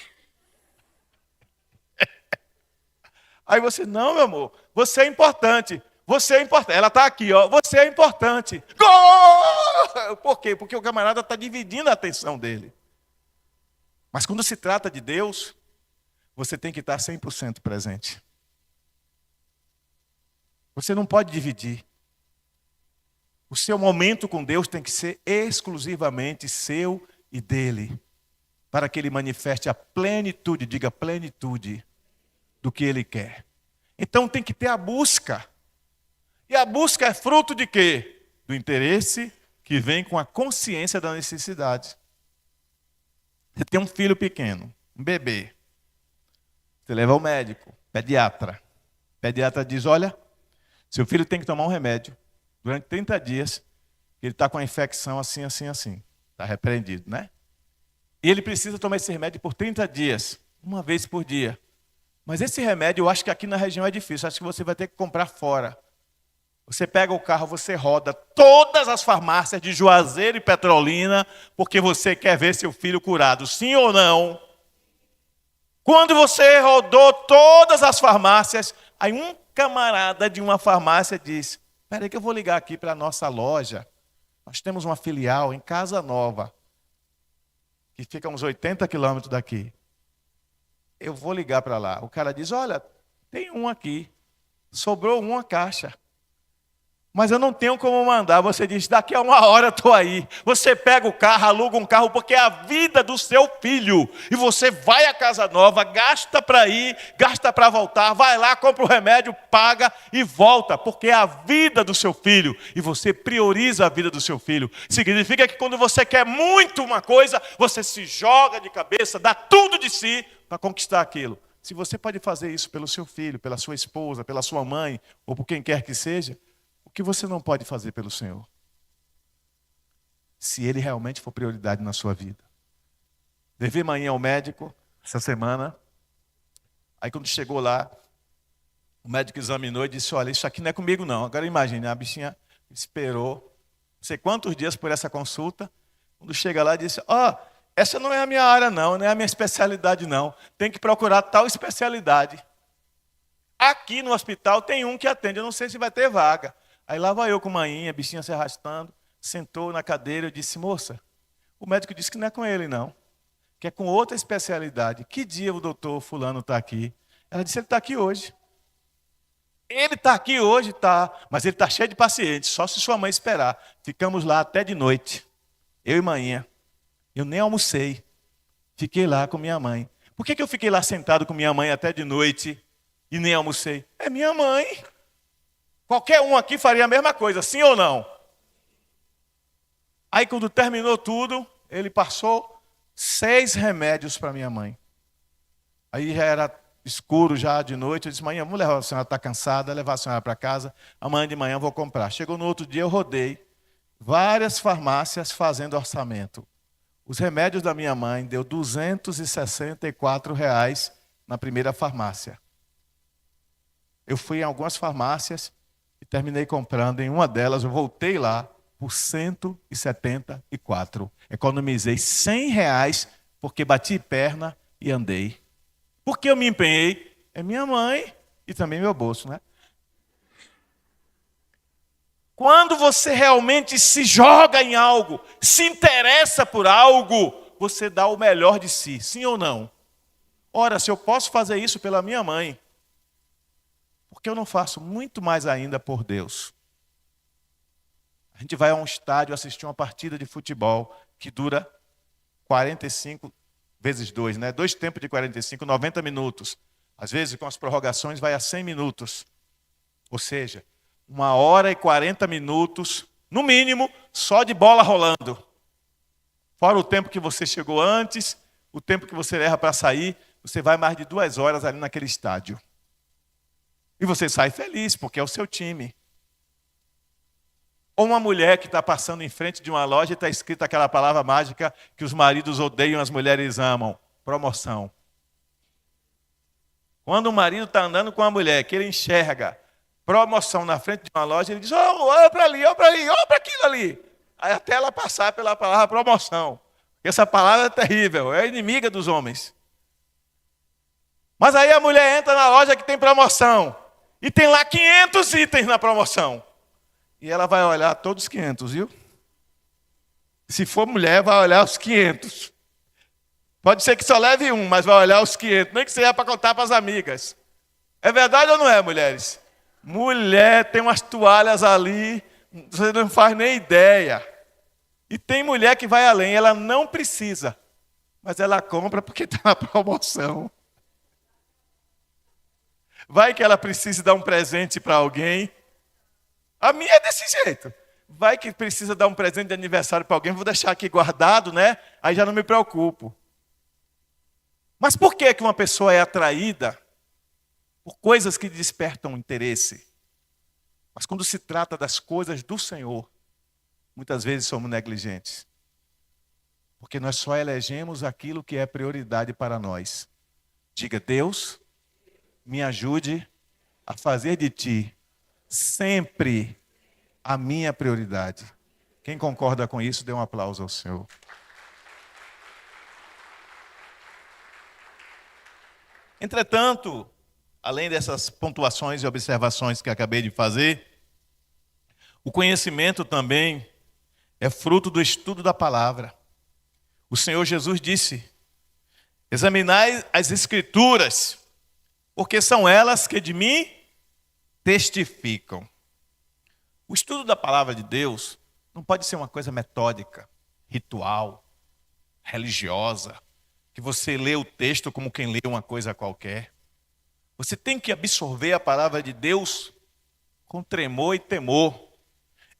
Aí você, não, meu amor, você é importante. Você é importante. Ela está aqui, ó. Você é importante. Gol! Por quê? Porque o camarada está dividindo a atenção dele. Mas quando se trata de Deus, você tem que estar 100% presente. Você não pode dividir. O seu momento com Deus tem que ser exclusivamente seu e dele, para que ele manifeste a plenitude, diga plenitude, do que ele quer. Então tem que ter a busca. E a busca é fruto de quê? Do interesse que vem com a consciência da necessidade. Você tem um filho pequeno, um bebê. Você leva ao médico, pediatra. O pediatra diz, olha, seu filho tem que tomar um remédio durante 30 dias, ele está com a infecção assim, assim, assim. Está repreendido, né? E ele precisa tomar esse remédio por 30 dias, uma vez por dia. Mas esse remédio, eu acho que aqui na região é difícil, acho que você vai ter que comprar fora. Você pega o carro, você roda todas as farmácias de Juazeiro e Petrolina, porque você quer ver seu filho curado, sim ou não? Quando você rodou todas as farmácias, aí um camarada de uma farmácia diz, espera aí que eu vou ligar aqui para a nossa loja. Nós temos uma filial em Casa Nova, que fica a uns 80 quilômetros daqui. Eu vou ligar para lá. O cara diz, olha, tem um aqui, sobrou uma caixa. Mas eu não tenho como mandar. Você diz, daqui a uma hora eu estou aí. Você pega o carro, aluga um carro, porque é a vida do seu filho. E você vai à Casa Nova, gasta para ir, gasta para voltar, vai lá, compra o remédio, paga e volta, porque é a vida do seu filho. E você prioriza a vida do seu filho. Significa que quando você quer muito uma coisa, você se joga de cabeça, dá tudo de si para conquistar aquilo. Se você pode fazer isso pelo seu filho, pela sua esposa, pela sua mãe, ou por quem quer que seja, o que você não pode fazer pelo Senhor? Se Ele realmente for prioridade na sua vida. Levei manhã ao médico, essa semana. Aí quando chegou lá, o médico examinou e disse, olha, isso aqui não é comigo não. Agora imagine, a bichinha esperou, não sei quantos dias por essa consulta. Quando chega lá, disse, essa não é a minha área não, não é a minha especialidade não. Tem que procurar tal especialidade. Aqui no hospital tem um que atende, eu não sei se vai ter vaga. Aí lá vai eu com manhinha, a bichinha se arrastando, sentou na cadeira e disse, moça, o médico disse que não é com ele não, que é com outra especialidade. Que dia o doutor fulano está aqui? Ela disse, ele está aqui hoje. Ele está aqui hoje, tá, mas ele está cheio de pacientes, só se sua mãe esperar. Ficamos lá até de noite, eu e manhinha. Eu nem almocei, fiquei lá com minha mãe. Por que eu fiquei lá sentado com minha mãe até de noite e nem almocei? É minha mãe. Qualquer um aqui faria a mesma coisa, sim ou não? Aí quando terminou tudo, ele passou 6 remédios para minha mãe. Aí já era escuro, já de noite. Eu disse, mãe, vamos levar a senhora, está cansada, levar a senhora para casa. Amanhã de manhã eu vou comprar. Chegou no outro dia, eu rodei várias farmácias fazendo orçamento. Os remédios da minha mãe deu R$264 na primeira farmácia. Eu fui em algumas farmácias e terminei comprando. Em uma delas, eu voltei lá por 174. Economizei R$100 porque bati perna e andei. Por que eu me empenhei? É minha mãe e também meu bolso, né? Quando você realmente se joga em algo, se interessa por algo, você dá o melhor de si, sim ou não? Ora, se eu posso fazer isso pela minha mãe, por que eu não faço muito mais ainda por Deus? A gente vai a um estádio assistir uma partida de futebol que dura 45 vezes 2, né? 2 tempos de 45, 90 minutos. Às vezes, com as prorrogações, vai a 100 minutos. Ou seja, 1h40, no mínimo, só de bola rolando. Fora o tempo que você chegou antes, o tempo que você erra para sair, você vai mais de 2 horas ali naquele estádio. E você sai feliz, porque é o seu time. Ou uma mulher que está passando em frente de uma loja e está escrita aquela palavra mágica que os maridos odeiam, as mulheres amam: promoção. Quando o marido está andando com a mulher, que ele enxerga promoção na frente de uma loja, ele diz: oh, olha para ali, olha para ali, olha para aquilo ali. Aí até ela passar pela palavra promoção. Essa palavra é terrível, é inimiga dos homens. Mas aí a mulher entra na loja que tem promoção. E tem lá 500 itens na promoção. E ela vai olhar todos os 500, viu? Se for mulher, vai olhar os 500. Pode ser que só leve um, mas vai olhar os 500. Nem que seja para contar para as amigas. É verdade ou não é, mulheres? Mulher tem umas toalhas ali, você não faz nem ideia. E tem mulher que vai além, ela não precisa. Mas ela compra porque está na promoção. Vai que ela precisa dar um presente para alguém. A minha é desse jeito. Vai que precisa dar um presente de aniversário para alguém, vou deixar aqui guardado, né? Aí já não me preocupo. Mas por que uma pessoa é atraída por coisas que despertam interesse? Mas quando se trata das coisas do Senhor, muitas vezes somos negligentes. Porque nós só elegemos aquilo que é prioridade para nós. Diga: Deus, me ajude a fazer de ti sempre a minha prioridade. Quem concorda com isso, dê um aplauso ao Senhor. Entretanto, além dessas pontuações e observações que acabei de fazer, o conhecimento também é fruto do estudo da palavra. O Senhor Jesus disse: examinai as Escrituras, porque são elas que de mim testificam. O estudo da palavra de Deus não pode ser uma coisa metódica, ritual, religiosa, que você lê o texto como quem lê uma coisa qualquer. Você tem que absorver a palavra de Deus com tremor e temor,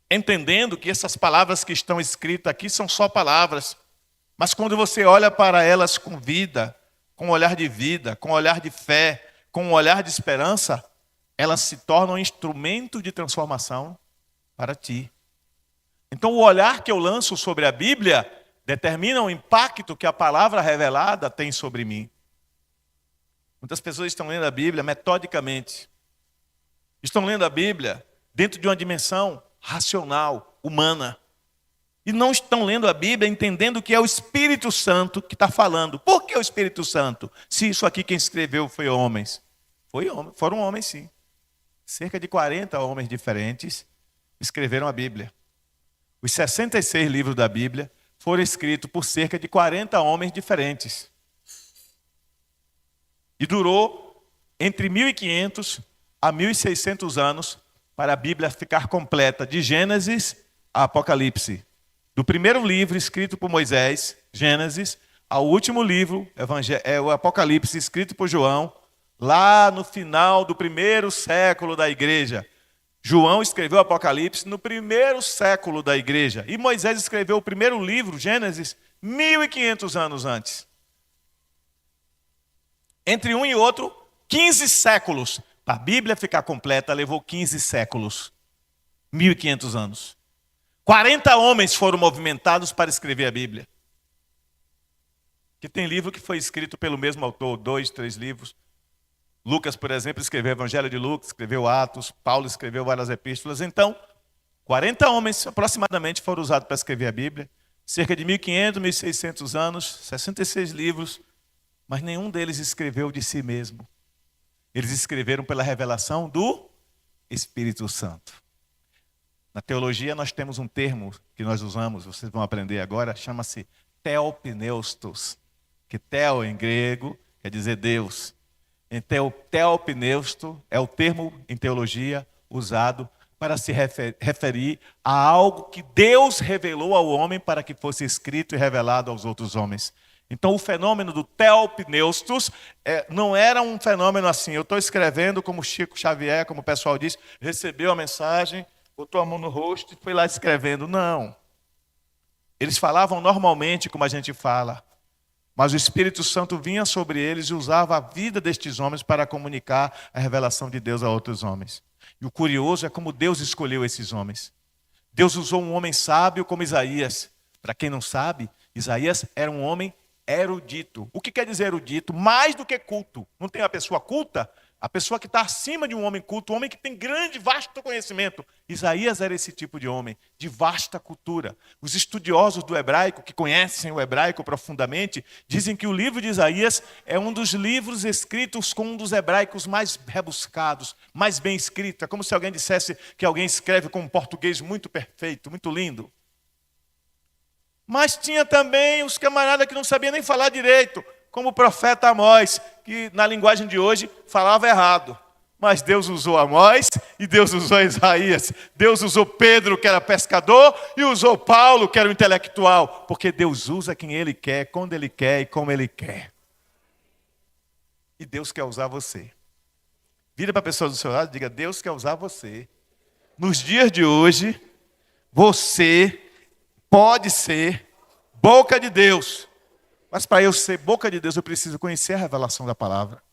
entendendo que essas palavras que estão escritas aqui são só palavras, mas quando você olha para elas com vida, com um olhar de vida, com um olhar de fé, com um olhar de esperança, elas se tornam um instrumento de transformação para ti. Então, o olhar que eu lanço sobre a Bíblia determina o impacto que a palavra revelada tem sobre mim. Muitas pessoas estão lendo a Bíblia metodicamente. Estão lendo a Bíblia dentro de uma dimensão racional, humana. E não estão lendo a Bíblia entendendo que é o Espírito Santo que está falando. Por que o Espírito Santo? Se isso aqui quem escreveu foi homens. Foram homens, sim. Cerca de 40 homens diferentes escreveram a Bíblia. Os 66 livros da Bíblia foram escritos por cerca de 40 homens diferentes. E durou entre 1.500 a 1.600 anos para a Bíblia ficar completa, de Gênesis a Apocalipse. Do primeiro livro escrito por Moisés, Gênesis, ao último livro, o Apocalipse, escrito por João, lá no final do primeiro século da igreja. João escreveu o Apocalipse no primeiro século da igreja. E Moisés escreveu o primeiro livro, Gênesis, 1.500 anos antes. Entre um e outro, 15 séculos. Para a Bíblia ficar completa, levou 15 séculos. 1.500 anos. 40 homens foram movimentados para escrever a Bíblia. Que tem livro que foi escrito pelo mesmo autor, 2, 3 livros. Lucas, por exemplo, escreveu o Evangelho de Lucas, escreveu Atos, Paulo escreveu várias epístolas. Então, 40 homens aproximadamente foram usados para escrever a Bíblia. Cerca de 1.500, 1.600 anos, 66 livros, mas nenhum deles escreveu de si mesmo. Eles escreveram pela revelação do Espírito Santo. Na teologia nós temos um termo que nós usamos, vocês vão aprender agora, chama-se theopneustos, que theo em grego quer dizer Deus. Então, theopneusto é o termo em teologia usado para se referir a algo que Deus revelou ao homem para que fosse escrito e revelado aos outros homens. Então, o fenômeno do theopneustos não era um fenômeno assim, eu estou escrevendo como Chico Xavier, como o pessoal diz, recebeu a mensagem, botou a mão no rosto e foi lá escrevendo. Não. Eles falavam normalmente como a gente fala. Mas o Espírito Santo vinha sobre eles e usava a vida destes homens para comunicar a revelação de Deus a outros homens. E o curioso é como Deus escolheu esses homens. Deus usou um homem sábio como Isaías. Para quem não sabe, Isaías era um homem erudito. O que quer dizer erudito? Mais do que culto. Não tem a pessoa culta? A pessoa que está acima de um homem culto, um homem que tem grande, vasto conhecimento. Isaías era esse tipo de homem, de vasta cultura. Os estudiosos do hebraico, que conhecem o hebraico profundamente, dizem que o livro de Isaías é um dos livros escritos com um dos hebraicos mais rebuscados, mais bem escrito. É como se alguém dissesse que alguém escreve com um português muito perfeito, muito lindo. Mas tinha também os camaradas que não sabiam nem falar direito, como o profeta Amós, que na linguagem de hoje falava errado. Mas Deus usou Amós e Deus usou Isaías. Deus usou Pedro, que era pescador, e usou Paulo, que era um intelectual. Porque Deus usa quem Ele quer, quando Ele quer e como Ele quer. E Deus quer usar você. Vira para a pessoa do seu lado e diga: Deus quer usar você. Nos dias de hoje, você pode ser boca de Deus. Mas para eu ser boca de Deus, eu preciso conhecer a revelação da palavra.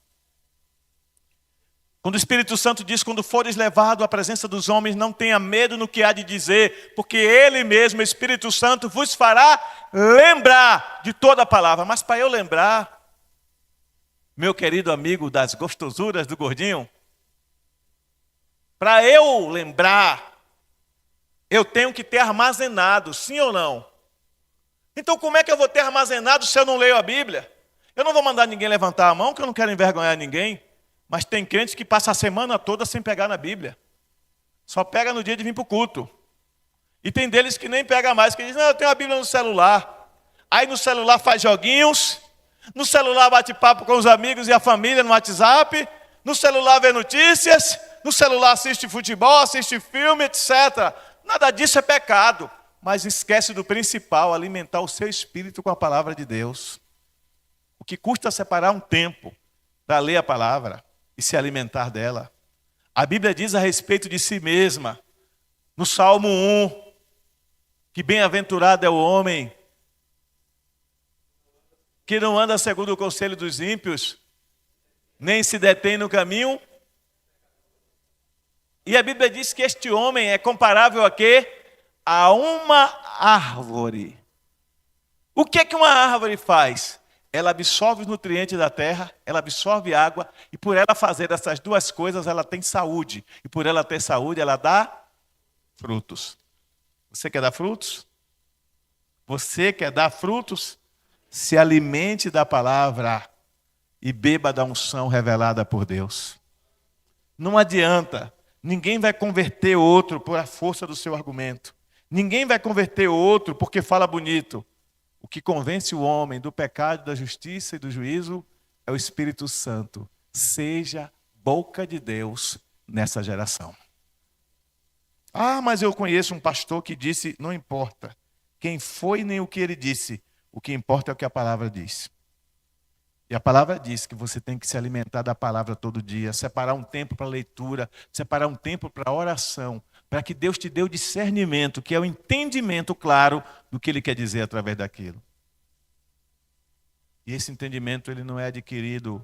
Quando o Espírito Santo diz: quando fores levado à presença dos homens, não tenha medo no que há de dizer, porque Ele mesmo, o Espírito Santo, vos fará lembrar de toda a palavra. Mas para eu lembrar, meu querido amigo das gostosuras do gordinho, para eu lembrar, eu tenho que ter armazenado, sim ou não? Então como é que eu vou ter armazenado se eu não leio a Bíblia? Eu não vou mandar ninguém levantar a mão, que eu não quero envergonhar ninguém. Mas tem crentes que passam a semana toda sem pegar na Bíblia. Só pega no dia de vir para o culto. E tem deles que nem pega mais, que dizem: não, eu tenho a Bíblia no celular. Aí no celular faz joguinhos, no celular bate papo com os amigos e a família no WhatsApp, no celular vê notícias, no celular assiste futebol, assiste filme, etc. Nada disso é pecado. Mas esquece do principal: alimentar o seu espírito com a palavra de Deus. O que custa separar um tempo para ler a palavra e se alimentar dela. A Bíblia diz a respeito de si mesma, no Salmo 1, que bem-aventurado é o homem que não anda segundo o conselho dos ímpios, nem se detém no caminho. E a Bíblia diz que este homem é comparável a quê? A uma árvore. O que é que uma árvore faz? Ela absorve os nutrientes da terra, ela absorve água, e por ela fazer essas duas coisas, ela tem saúde. E por ela ter saúde, ela dá frutos. Você quer dar frutos? Você quer dar frutos? Se alimente da palavra e beba da unção revelada por Deus. Não adianta, ninguém vai converter outro por a força do seu argumento. Ninguém vai converter outro porque fala bonito. O que convence o homem do pecado, da justiça e do juízo é o Espírito Santo. Seja boca de Deus nessa geração. Ah, mas eu conheço um pastor que disse: não importa quem foi nem o que ele disse, o que importa é o que a palavra diz. E a palavra diz que você tem que se alimentar da palavra todo dia, separar um tempo para leitura, separar um tempo para oração, para que Deus te dê o discernimento, que é o entendimento claro do que Ele quer dizer através daquilo. E esse entendimento ele não é adquirido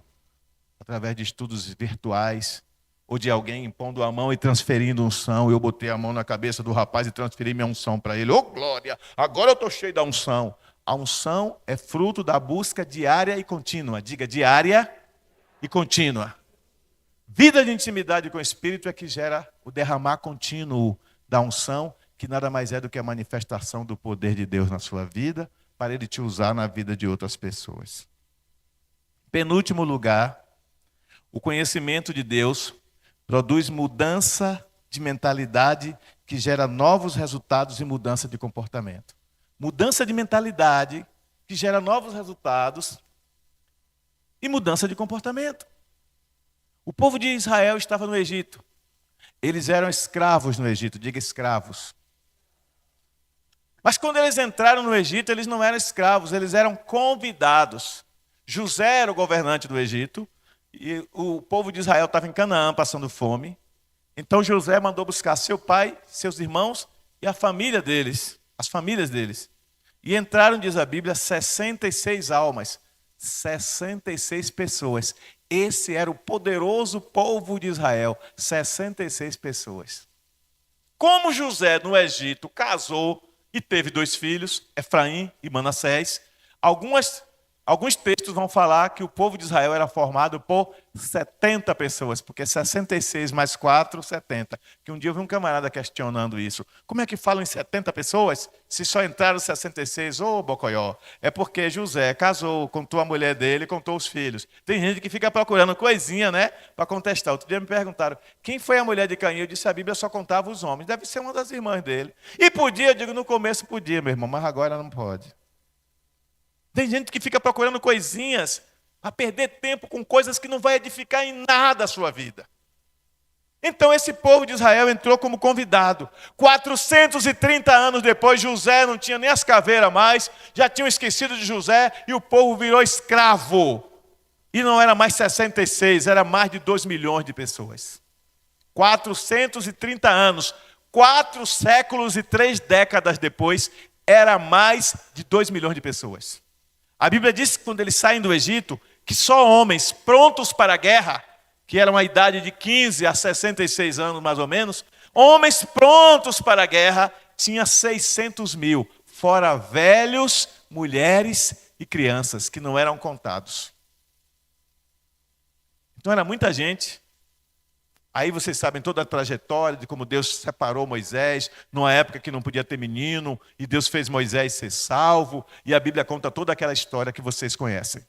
através de estudos virtuais, ou de alguém impondo a mão e transferindo unção. Eu botei a mão na cabeça do rapaz e transferi minha unção para ele. Ô glória, agora eu estou cheio da unção. A unção é fruto da busca diária e contínua. Diga, diária e contínua. Vida de intimidade com o Espírito é que gera o derramar contínuo da unção, que nada mais é do que a manifestação do poder de Deus na sua vida, para Ele te usar na vida de outras pessoas. Penúltimo lugar, o conhecimento de Deus produz mudança de mentalidade que gera novos resultados e mudança de comportamento. Mudança de mentalidade que gera novos resultados e mudança de comportamento. O povo de Israel estava no Egito. Eles eram escravos no Egito, diga escravos. Mas quando eles entraram no Egito, eles não eram escravos, eles eram convidados. José era o governante do Egito, e o povo de Israel estava em Canaã, passando fome. Então José mandou buscar seu pai, seus irmãos e a família deles, as famílias deles. E entraram, diz a Bíblia, 66 almas, 66 pessoas. Esse era o poderoso povo de Israel, 66 pessoas. Como José no Egito casou e teve 2 filhos, Efraim e Manassés, alguns textos vão falar que o povo de Israel era formado por 70 pessoas, porque 66 mais 4, 70. Que um dia eu vi um camarada questionando isso. Como é que falam em 70 pessoas se só entraram 66? Ô, Bocoió, é porque José casou, contou a mulher dele, contou os filhos. Tem gente que fica procurando coisinha, né, para contestar. Outro dia me perguntaram, quem foi a mulher de Caim? Eu disse, a Bíblia só contava os homens. Deve ser uma das irmãs dele. E podia, eu digo, no começo podia, meu irmão, mas agora não pode. Tem gente que fica procurando coisinhas para perder tempo com coisas que não vai edificar em nada a sua vida. Então esse povo de Israel entrou como convidado. 430 anos depois, José não tinha nem as caveiras mais, já tinham esquecido de José e o povo virou escravo. E não era mais 66, era mais de 2 milhões de pessoas. 430 anos, 4 séculos e 3 décadas depois, era mais de 2 milhões de pessoas. A Bíblia diz que quando eles saem do Egito, que só homens prontos para a guerra, que eram a idade de 15 a 66 anos mais ou menos, homens prontos para a guerra, tinha 600 mil, fora velhos, mulheres e crianças, que não eram contados. Então era muita gente. Aí vocês sabem toda a trajetória de como Deus separou Moisés, numa época que não podia ter menino, e Deus fez Moisés ser salvo, e a Bíblia conta toda aquela história que vocês conhecem.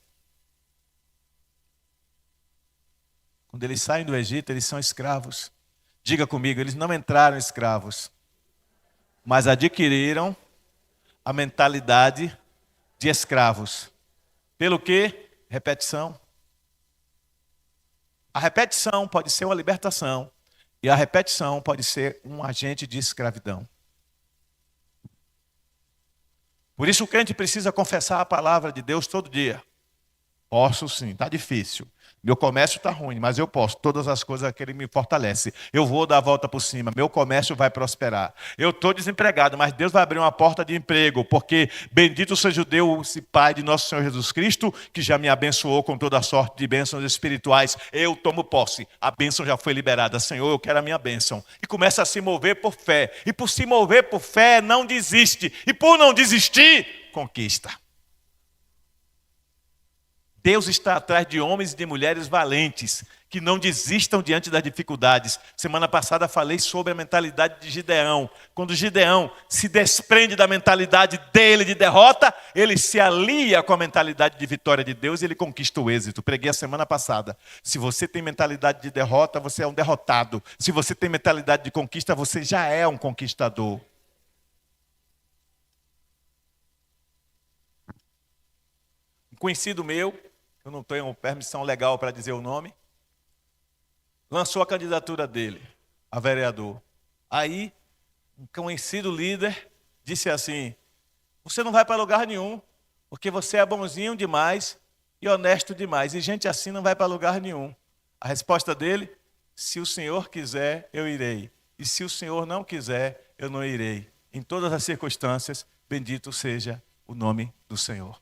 Quando eles saem do Egito, eles são escravos. Diga comigo, eles não entraram escravos, mas adquiriram a mentalidade de escravos. Pelo quê? Repetição. A repetição pode ser uma libertação e a repetição pode ser um agente de escravidão. Por isso o crente precisa confessar a palavra de Deus todo dia. Posso sim, está difícil. Meu comércio está ruim, mas eu posso. Todas as coisas que Ele me fortalece. Eu vou dar a volta por cima. Meu comércio vai prosperar. Eu estou desempregado, mas Deus vai abrir uma porta de emprego. Porque bendito seja o Deus e Pai de nosso Senhor Jesus Cristo, que já me abençoou com toda a sorte de bênçãos espirituais. Eu tomo posse. A bênção já foi liberada. Senhor, eu quero a minha bênção. E começa a se mover por fé. E por se mover por fé, não desiste. E por não desistir, conquista. Deus está atrás de homens e de mulheres valentes, que não desistam diante das dificuldades. Semana passada falei sobre a mentalidade de Gideão. Quando Gideão se desprende da mentalidade dele de derrota, ele se alia com a mentalidade de vitória de Deus e ele conquista o êxito. Preguei a semana passada. Se você tem mentalidade de derrota, você é um derrotado. Se você tem mentalidade de conquista, você já é um conquistador. Um conhecido meu, eu não tenho permissão legal para dizer o nome, lançou a candidatura dele a vereador. Aí, um conhecido líder disse assim, você não vai para lugar nenhum, porque você é bonzinho demais e honesto demais, e gente assim não vai para lugar nenhum. A resposta dele, se o Senhor quiser, eu irei. E se o Senhor não quiser, eu não irei. Em todas as circunstâncias, bendito seja o nome do Senhor.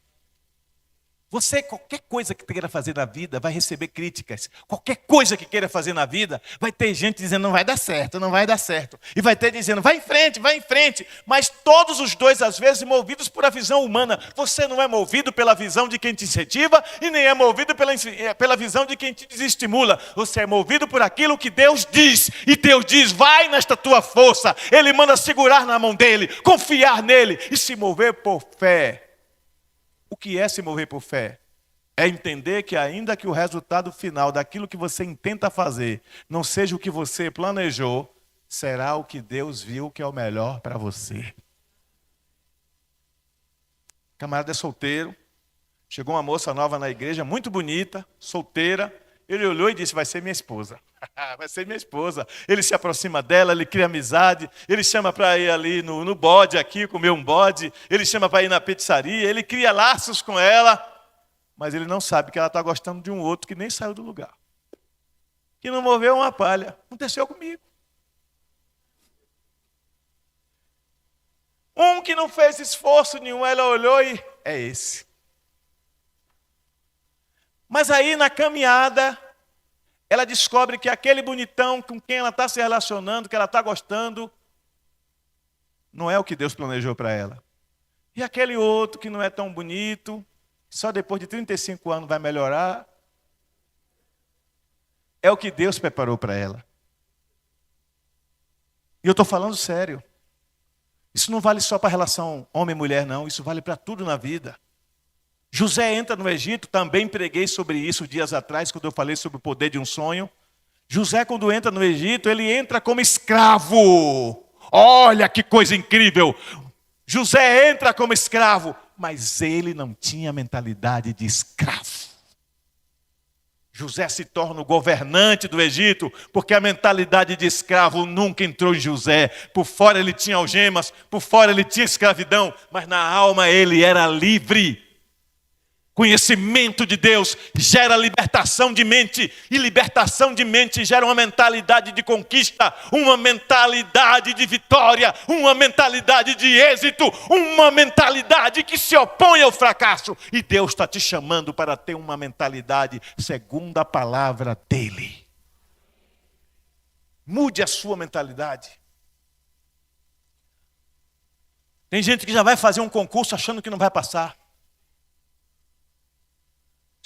Você, qualquer coisa que queira fazer na vida, vai receber críticas. Qualquer coisa que queira fazer na vida, vai ter gente dizendo, não vai dar certo, não vai dar certo. E vai ter dizendo, vai em frente, vai em frente. Mas todos os dois, às vezes, movidos por a visão humana. Você não é movido pela visão de quem te incentiva e nem é movido pela visão de quem te desestimula. Você é movido por aquilo que Deus diz. E Deus diz, vai nesta tua força. Ele manda segurar na mão dele, confiar nele e se mover por fé. O que é se mover por fé? É entender que ainda que o resultado final daquilo que você intenta fazer não seja o que você planejou, será o que Deus viu que é o melhor para você. O camarada é solteiro, chegou uma moça nova na igreja, muito bonita, solteira, ele olhou e disse, vai ser minha esposa. Vai ser minha esposa. Ele se aproxima dela, ele cria amizade, ele chama para ir ali no bode aqui, comer um bode, ele chama para ir na pizzaria, ele cria laços com ela, mas ele não sabe que ela está gostando de um outro que nem saiu do lugar. Que não moveu uma palha. Aconteceu comigo. Um que não fez esforço nenhum, ela olhou e é esse. Mas aí na caminhada, ela descobre que aquele bonitão com quem ela está se relacionando, que ela está gostando, não é o que Deus planejou para ela. E aquele outro que não é tão bonito, só depois de 35 anos vai melhorar, é o que Deus preparou para ela. E eu estou falando sério. Isso não vale só para a relação homem e mulher, não. Isso vale para tudo na vida. José entra no Egito, também preguei sobre isso dias atrás, quando eu falei sobre o poder de um sonho. José, quando entra no Egito, ele entra como escravo. Olha que coisa incrível. José entra como escravo, mas ele não tinha mentalidade de escravo. José se torna o governante do Egito, porque a mentalidade de escravo nunca entrou em José. Por fora ele tinha algemas, por fora ele tinha escravidão, mas na alma ele era livre. Conhecimento de Deus gera libertação de mente, e libertação de mente gera uma mentalidade de conquista, uma mentalidade de vitória, uma mentalidade de êxito, uma mentalidade que se opõe ao fracasso. E Deus está te chamando para ter uma mentalidade segundo a palavra dEle. Mude a sua mentalidade. Tem gente que já vai fazer um concurso achando que não vai passar.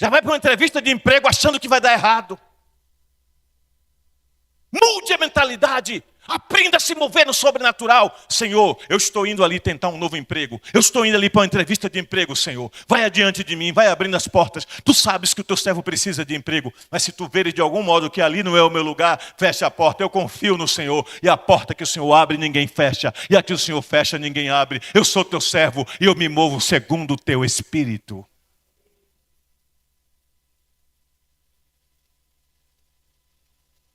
Já vai para uma entrevista de emprego achando que vai dar errado. Mude a mentalidade. Aprenda a se mover no sobrenatural. Senhor, eu estou indo ali tentar um novo emprego. Eu estou indo ali para uma entrevista de emprego, Senhor. Vai adiante de mim, vai abrindo as portas. Tu sabes que o teu servo precisa de emprego. Mas se tu veres de algum modo que ali não é o meu lugar, fecha a porta. Eu confio no Senhor. E a porta que o Senhor abre, ninguém fecha. E a que o Senhor fecha, ninguém abre. Eu sou teu servo e eu me movo segundo o teu espírito.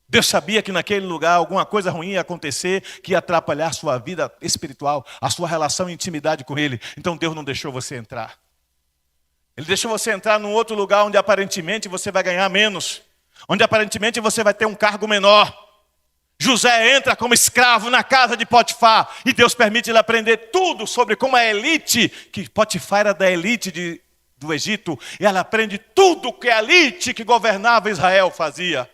Deus sabia que naquele lugar alguma coisa ruim ia acontecer, que ia atrapalhar a sua vida espiritual, a sua relação e intimidade com Ele. Então Deus não deixou você entrar. Ele deixou você entrar num outro lugar onde aparentemente você vai ganhar menos, onde aparentemente você vai ter um cargo menor. José entra como escravo na casa de Potifar, e Deus permite ele aprender tudo sobre como a elite, que Potifar era da elite do Egito, e ela aprende tudo que a elite que governava Israel fazia.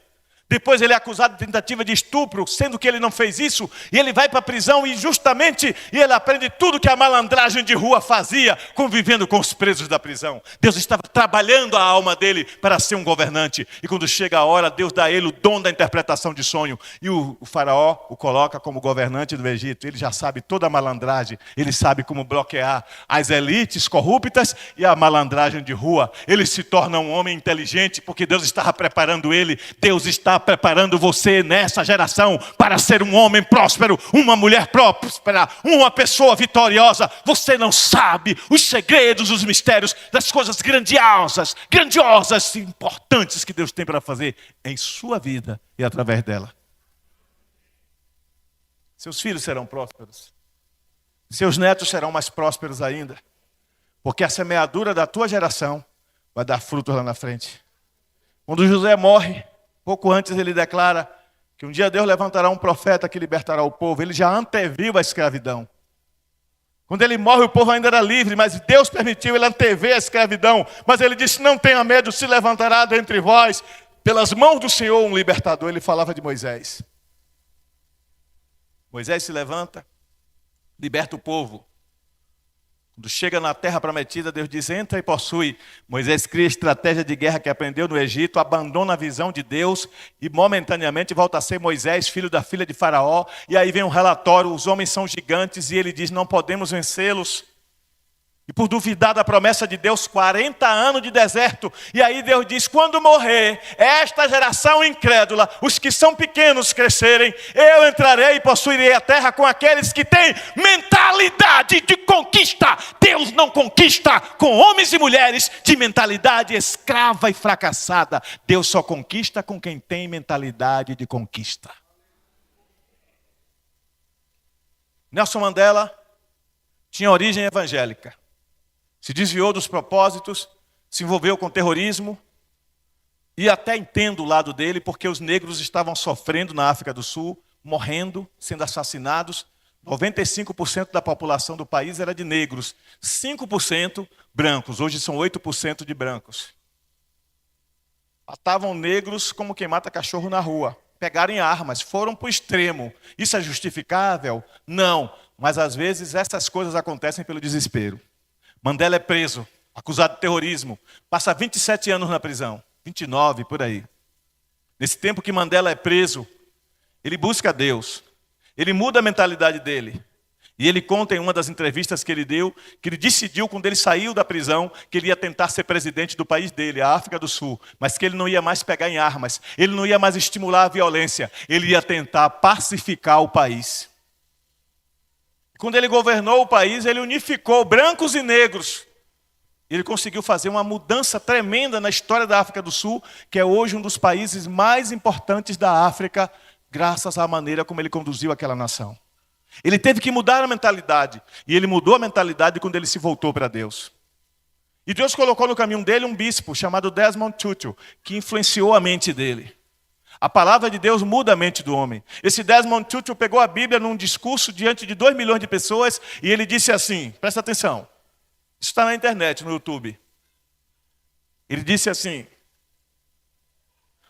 Depois ele é acusado de tentativa de estupro, sendo que ele não fez isso, e ele vai para a prisão injustamente, e ele aprende tudo que a malandragem de rua fazia, convivendo com os presos da prisão. Deus estava trabalhando a alma dele para ser um governante, e quando chega a hora, Deus dá a ele o dom da interpretação de sonho, e o faraó o coloca como governante do Egito. Ele já sabe toda a malandragem, ele sabe como bloquear as elites corruptas e a malandragem de rua. Ele se torna um homem inteligente, porque Deus estava preparando ele. Deus está preparando você nessa geração para ser um homem próspero, uma mulher próspera, uma pessoa vitoriosa. Você não sabe os segredos, os mistérios das coisas grandiosas e importantes que Deus tem para fazer em sua vida e através dela. Seus filhos serão prósperos. Seus netos serão mais prósperos ainda. Porque a semeadura da tua geração vai dar frutos lá na frente. Quando José morre, pouco antes ele declara que um dia Deus levantará um profeta que libertará o povo. Ele já anteviu a escravidão. Quando ele morre, o povo ainda era livre, mas Deus permitiu ele antever a escravidão. Mas ele disse: não tenha medo, se levantará dentre vós, pelas mãos do Senhor, um libertador. Ele falava de Moisés. Moisés se levanta, liberta o povo. Quando chega na terra prometida, Deus diz: entra e possui. Moisés cria estratégia de guerra que aprendeu no Egito, abandona a visão de Deus e momentaneamente volta a ser Moisés, filho da filha de Faraó. E aí vem um relatório: os homens são gigantes, e ele diz: não podemos vencê-los. E por duvidar da promessa de Deus, 40 anos de deserto. E aí Deus diz: quando morrer esta geração incrédula, os que são pequenos crescerem, eu entrarei e possuirei a terra com aqueles que têm mentalidade de conquista. Deus não conquista com homens e mulheres de mentalidade escrava e fracassada. Deus só conquista com quem tem mentalidade de conquista. Nelson Mandela tinha origem evangélica. Se desviou dos propósitos, se envolveu com terrorismo, e até entendo o lado dele, porque os negros estavam sofrendo na África do Sul, morrendo, sendo assassinados. 95% da população do país era de negros, 5% brancos, hoje são 8% de brancos. Matavam negros como quem mata cachorro na rua, pegaram em armas, foram para o extremo. Isso é justificável? Não. Mas às vezes essas coisas acontecem pelo desespero. Mandela é preso, acusado de terrorismo, passa 27 anos na prisão, 29 por aí. Nesse tempo que Mandela é preso, ele busca Deus, ele muda a mentalidade dele. E ele conta em uma das entrevistas que ele deu, que ele decidiu, quando ele saiu da prisão, que ele ia tentar ser presidente do país dele, a África do Sul, mas que ele não ia mais pegar em armas, ele não ia mais estimular a violência, ele ia tentar pacificar o país. Quando ele governou o país, ele unificou brancos e negros. Ele conseguiu fazer uma mudança tremenda na história da África do Sul, que é hoje um dos países mais importantes da África, graças à maneira como ele conduziu aquela nação. Ele teve que mudar a mentalidade, e ele mudou a mentalidade quando ele se voltou para Deus. E Deus colocou no caminho dele um bispo chamado Desmond Tutu, que influenciou a mente dele. A palavra de Deus muda a mente do homem. Esse Desmond Tutu pegou a Bíblia num discurso diante de 2 milhões de pessoas, e ele disse assim, presta atenção, isso está na internet, no YouTube. Ele disse assim: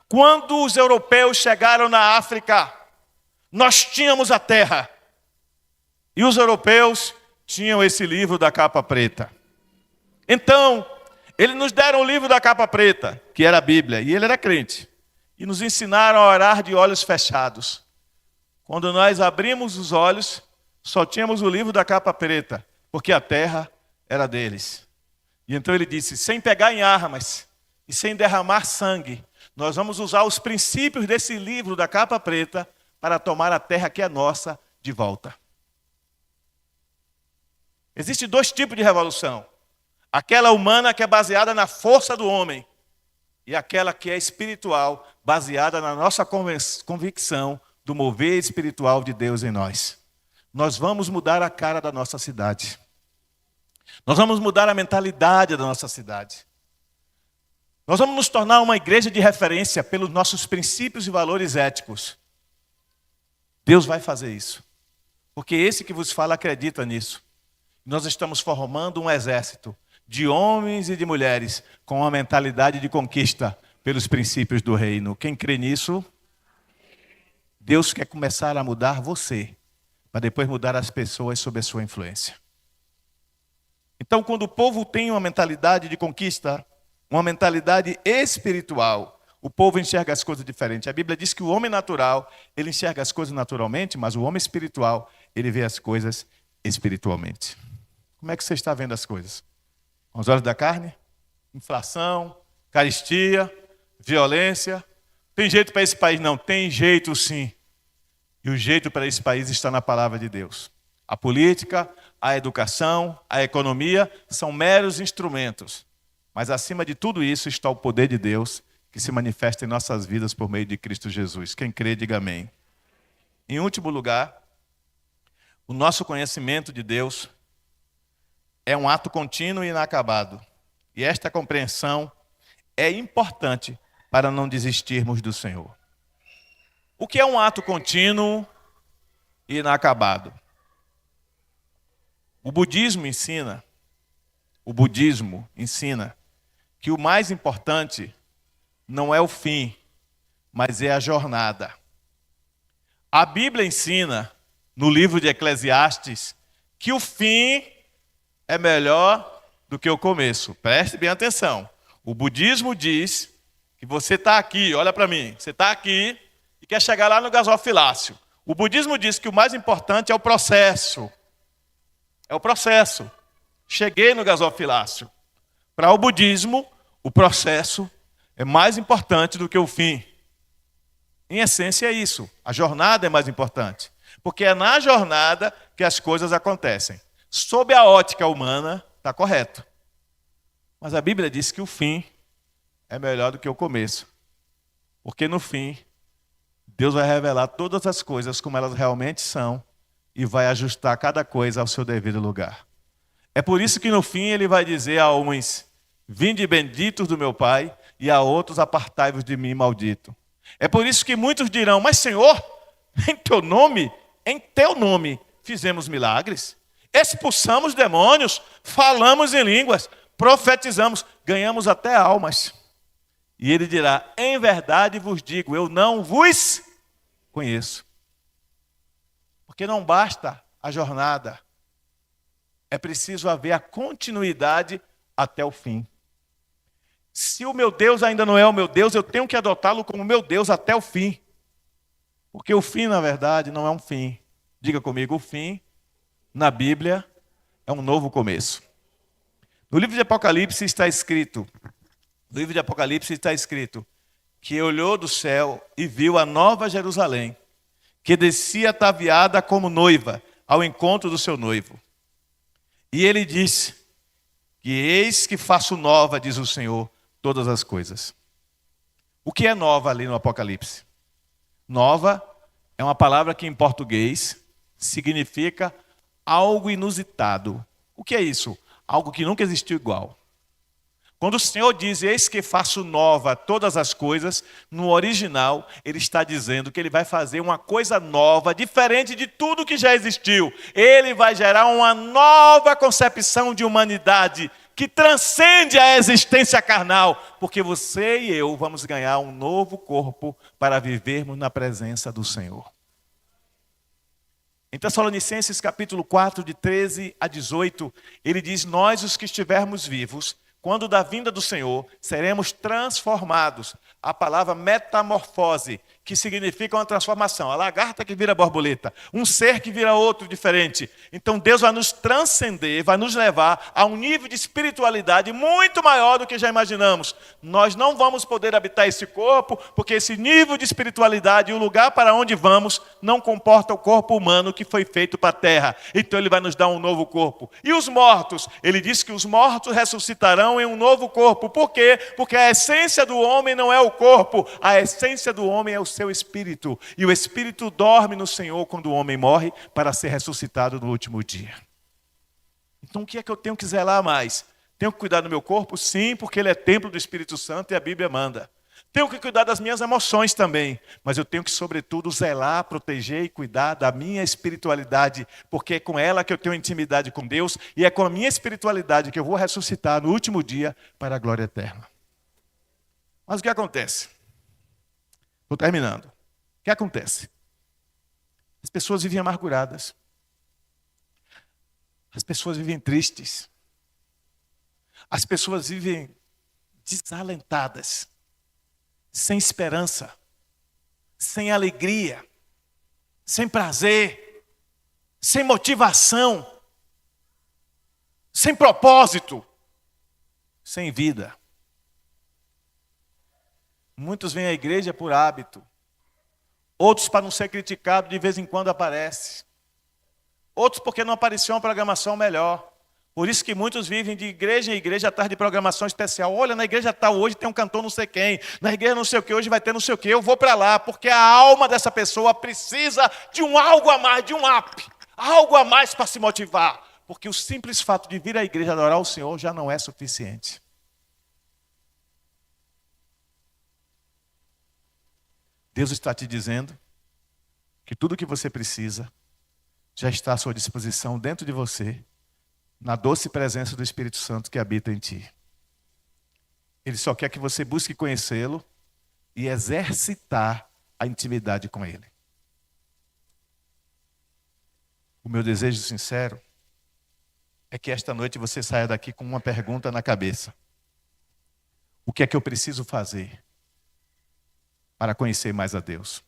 quando os europeus chegaram na África, nós tínhamos a terra. E os europeus tinham esse livro da capa preta. Então, eles nos deram o livro da capa preta, que era a Bíblia, e ele era crente. E nos ensinaram a orar de olhos fechados. Quando nós abrimos os olhos, só tínhamos o livro da capa preta, porque a terra era deles. E então ele disse, sem pegar em armas e sem derramar sangue, nós vamos usar os princípios desse livro da capa preta para tomar a terra que é nossa de volta. Existem 2 tipos de revolução. Aquela humana, que é baseada na força do homem, e aquela que é espiritual, baseada na nossa convicção do mover espiritual de Deus em nós. Nós vamos mudar a cara da nossa cidade. Nós vamos mudar a mentalidade da nossa cidade. Nós vamos nos tornar uma igreja de referência pelos nossos princípios e valores éticos. Deus vai fazer isso. Porque esse que vos fala acredita nisso. Nós estamos formando um exército de homens e de mulheres com uma mentalidade de conquista pelos princípios do reino. Quem crê nisso? Deus quer começar a mudar você, para depois mudar as pessoas sob a sua influência. Então, quando o povo tem uma mentalidade de conquista, uma mentalidade espiritual, o povo enxerga as coisas diferentes. A Bíblia diz que o homem natural, ele enxerga as coisas naturalmente, mas o homem espiritual, ele vê as coisas espiritualmente. Como é que você está vendo as coisas? Com os olhos da carne? Inflação, carestia, violência. Tem jeito para esse país? Não, tem jeito sim. E o jeito para esse país está na palavra de Deus. A política, a educação, a economia são meros instrumentos. Mas acima de tudo isso está o poder de Deus que se manifesta em nossas vidas por meio de Cristo Jesus. Quem crê, diga amém. Em último lugar, o nosso conhecimento de Deus é um ato contínuo e inacabado. E esta compreensão é importante para não desistirmos do Senhor. O que é um ato contínuo e inacabado? O budismo ensina que o mais importante não é o fim, mas é a jornada. A Bíblia ensina, no livro de Eclesiastes, que o fim é melhor do que o começo. Preste bem atenção. O budismo diz que você está aqui, olha para mim, você está aqui e quer chegar lá no gasofilácio. O budismo diz que o mais importante é o processo. É o processo. Cheguei no gasofilácio. Para o budismo, o processo é mais importante do que o fim. Em essência é isso. A jornada é mais importante. Porque é na jornada que as coisas acontecem. Sob a ótica humana, está correto. Mas a Bíblia diz que o fim é melhor do que o começo. Porque no fim, Deus vai revelar todas as coisas como elas realmente são e vai ajustar cada coisa ao seu devido lugar. É por isso que no fim ele vai dizer a uns, vinde benditos do meu Pai, e a outros, apartai-vos de mim, maldito. É por isso que muitos dirão, mas Senhor, em teu nome fizemos milagres. Expulsamos demônios, falamos em línguas, profetizamos, ganhamos até almas. E ele dirá, em verdade vos digo, eu não vos conheço. Porque não basta a jornada. É preciso haver a continuidade até o fim. Se o meu Deus ainda não é o meu Deus, eu tenho que adotá-lo como meu Deus até o fim. Porque o fim, na verdade, não é um fim. Diga comigo, o fim, na Bíblia, é um novo começo. No livro de Apocalipse está escrito, que olhou do céu e viu a nova Jerusalém, que descia ataviada como noiva ao encontro do seu noivo. E ele disse que eis que faço nova, diz o Senhor, todas as coisas. O que é nova ali no Apocalipse? Nova é uma palavra que em português significa algo inusitado. O que é isso? Algo que nunca existiu igual. Quando o Senhor diz, eis que faço nova todas as coisas, no original, Ele está dizendo que Ele vai fazer uma coisa nova, diferente de tudo que já existiu. Ele vai gerar uma nova concepção de humanidade, que transcende a existência carnal, porque você e eu vamos ganhar um novo corpo para vivermos na presença do Senhor. Em Tessalonicenses capítulo 4, de 13 a 18, ele diz, nós os que estivermos vivos, quando da vinda do Senhor, seremos transformados. A palavra metamorfose, que significa uma transformação. A lagarta que vira borboleta, um ser que vira outro diferente. Então Deus vai nos transcender, vai nos levar a um nível de espiritualidade muito maior do que já imaginamos. Nós não vamos poder habitar esse corpo, porque esse nível de espiritualidade e o lugar para onde vamos não comporta o corpo humano que foi feito para a terra. Então Ele vai nos dar um novo corpo. E os mortos? Ele diz que os mortos ressuscitarão em um novo corpo. Por quê? Porque a essência do homem não é o corpo, a essência do homem é o seu espírito. E o espírito dorme no Senhor quando o homem morre para ser ressuscitado no último dia. Então o que é que eu tenho que zelar mais? Tenho que cuidar do meu corpo? Sim, porque ele é templo do Espírito Santo e a Bíblia manda. Tenho que cuidar das minhas emoções também, mas eu tenho que, sobretudo, zelar, proteger e cuidar da minha espiritualidade, porque é com ela que eu tenho intimidade com Deus e é com a minha espiritualidade que eu vou ressuscitar no último dia para a glória eterna. Mas o que acontece? Estou terminando. O que acontece? As pessoas vivem amarguradas. As pessoas vivem tristes. As pessoas vivem desalentadas, sem esperança, sem alegria, sem prazer, sem motivação, sem propósito, sem vida. Muitos vêm à igreja por hábito, outros para não ser criticado, de vez em quando aparece, outros porque não apareceu uma programação melhor. Por isso que muitos vivem de igreja em igreja atrás de programação especial. Olha, na igreja tal hoje tem um cantor não sei quem, na igreja não sei o que, hoje vai ter não sei o que, eu vou para lá, porque a alma dessa pessoa precisa de um algo a mais, de um up, algo a mais para se motivar, porque o simples fato de vir à igreja adorar o Senhor já não é suficiente. Deus está te dizendo que tudo o que você precisa já está à sua disposição dentro de você, na doce presença do Espírito Santo que habita em ti. Ele só quer que você busque conhecê-lo e exercitar a intimidade com ele. O meu desejo sincero é que esta noite você saia daqui com uma pergunta na cabeça. O que é que eu preciso fazer para conhecer mais a Deus?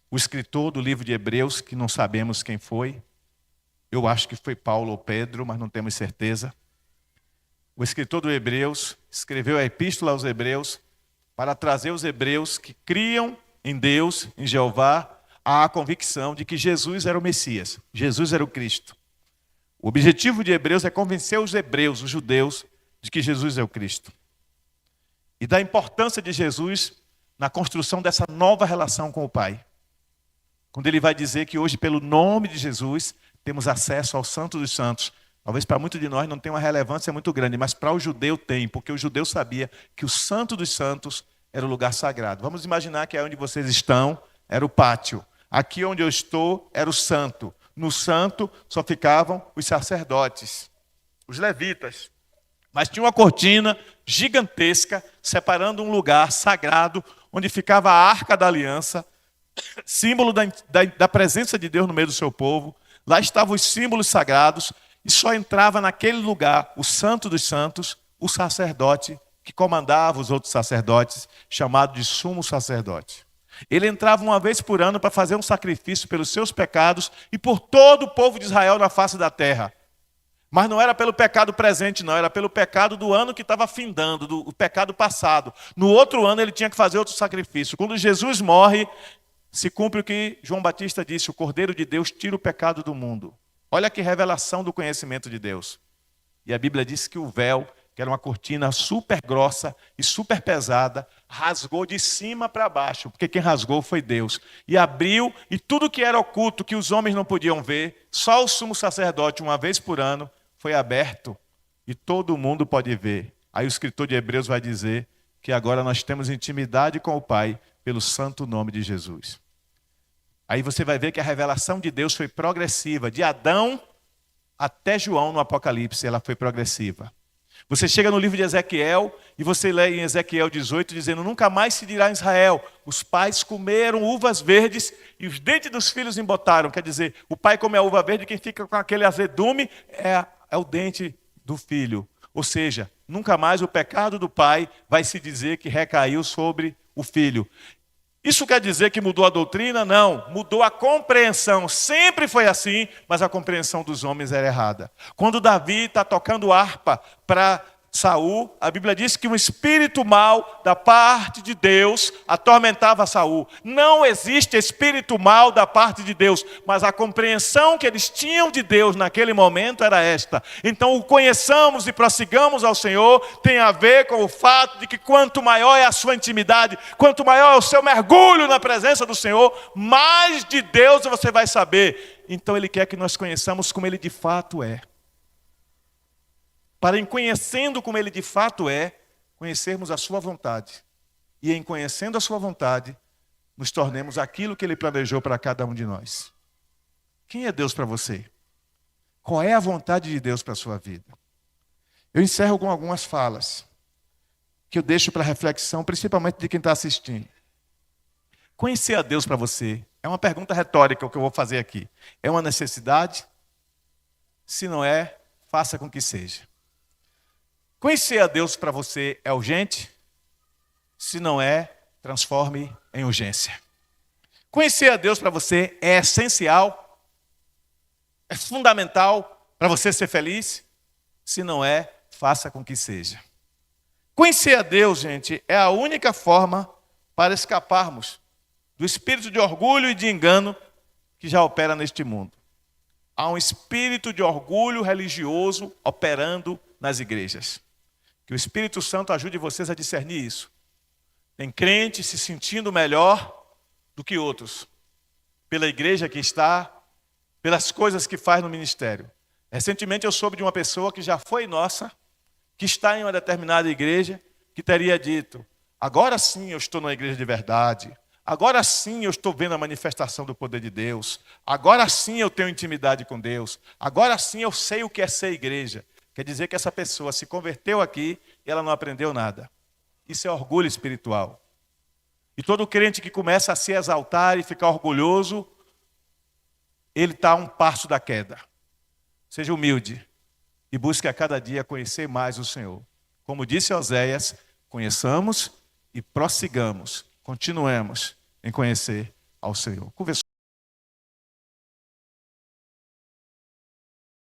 O escritor do livro de Hebreus, que não sabemos quem foi, eu acho que foi Paulo ou Pedro, mas não temos certeza. O escritor do Hebreus escreveu a epístola aos Hebreus para trazer os hebreus que criam em Deus, em Jeová, à convicção de que Jesus era o Messias, Jesus era o Cristo. O objetivo de Hebreus é convencer os hebreus, os judeus, de que Jesus é o Cristo. E da importância de Jesus na construção dessa nova relação com o Pai. Quando ele vai dizer que hoje, pelo nome de Jesus, temos acesso ao Santo dos Santos. Talvez para muitos de nós não tenha uma relevância muito grande, mas para o judeu tem, porque o judeu sabia que o Santo dos Santos era o lugar sagrado. Vamos imaginar que é onde vocês estão, era o pátio. Aqui onde eu estou, era o santo. No santo só ficavam os sacerdotes, os levitas. Mas tinha uma cortina gigantesca separando um lugar sagrado onde ficava a Arca da Aliança, símbolo da presença de Deus no meio do seu povo. Lá estavam os símbolos sagrados e só entrava naquele lugar o Santo dos Santos, o sacerdote que comandava os outros sacerdotes, chamado de sumo sacerdote. Ele entrava uma vez por ano para fazer um sacrifício pelos seus pecados e por todo o povo de Israel na face da terra. Mas não era pelo pecado presente, não, era pelo pecado do ano que estava findando, do pecado passado. No outro ano ele tinha que fazer outro sacrifício. Quando Jesus morre, se cumpre o que João Batista disse: o Cordeiro de Deus tira o pecado do mundo. Olha que revelação do conhecimento de Deus. E a Bíblia diz que o véu, que era uma cortina super grossa e super pesada, rasgou de cima para baixo, porque quem rasgou foi Deus. E abriu, e tudo que era oculto, que os homens não podiam ver, só o sumo sacerdote, uma vez por ano, foi aberto, e todo mundo pode ver. Aí o escritor de Hebreus vai dizer que agora nós temos intimidade com o Pai pelo santo nome de Jesus. Aí você vai ver que a revelação de Deus foi progressiva, de Adão até João no Apocalipse, ela foi progressiva. Você chega no livro de Ezequiel e você lê em Ezequiel 18 dizendo: nunca mais se dirá em Israel, os pais comeram uvas verdes e os dentes dos filhos embotaram. Quer dizer, o pai come a uva verde e quem fica com aquele azedume é o dente do filho. Ou seja, nunca mais o pecado do pai vai se dizer que recaiu sobre o filho. Isso quer dizer que mudou a doutrina? Não, mudou a compreensão. Sempre foi assim, mas a compreensão dos homens era errada. Quando Davi está tocando harpa para Saul, a Bíblia diz que um espírito mau da parte de Deus atormentava Saul. Não existe espírito mau da parte de Deus, mas a compreensão que eles tinham de Deus naquele momento era esta. Então o conheçamos e prossigamos ao Senhor tem a ver com o fato de que quanto maior é a sua intimidade, quanto maior é o seu mergulho na presença do Senhor, mais de Deus você vai saber. Então Ele quer que nós conheçamos como Ele de fato é. Para em conhecendo como Ele de fato é, conhecermos a sua vontade. E em conhecendo a sua vontade, nos tornemos aquilo que Ele planejou para cada um de nós. Quem é Deus para você? Qual é a vontade de Deus para a sua vida? Eu encerro com algumas falas que eu deixo para reflexão, principalmente de quem está assistindo. Conhecer a Deus para você é uma pergunta retórica, o que eu vou fazer aqui. É uma necessidade? Se não é, faça com que seja. Conhecer a Deus para você é urgente? Se não é, transforme em urgência. Conhecer a Deus para você é essencial? É fundamental para você ser feliz? Se não é, faça com que seja. Conhecer a Deus, gente, é a única forma para escaparmos do espírito de orgulho e de engano que já opera neste mundo. Há um espírito de orgulho religioso operando nas igrejas. Que o Espírito Santo ajude vocês a discernir isso. Tem crente se sentindo melhor do que outros, pela igreja que está, pelas coisas que faz no ministério. Recentemente eu soube de uma pessoa que já foi nossa, que está em uma determinada igreja, que teria dito: agora sim eu estou numa igreja de verdade, agora sim eu estou vendo a manifestação do poder de Deus, agora sim eu tenho intimidade com Deus, agora sim eu sei o que é ser igreja. Quer dizer que essa pessoa se converteu aqui e ela não aprendeu nada. Isso é orgulho espiritual. E todo crente que começa a se exaltar e ficar orgulhoso, ele está a um passo da queda. Seja humilde e busque a cada dia conhecer mais o Senhor. Como disse Oséias, conheçamos e prossigamos, continuemos em conhecer ao Senhor.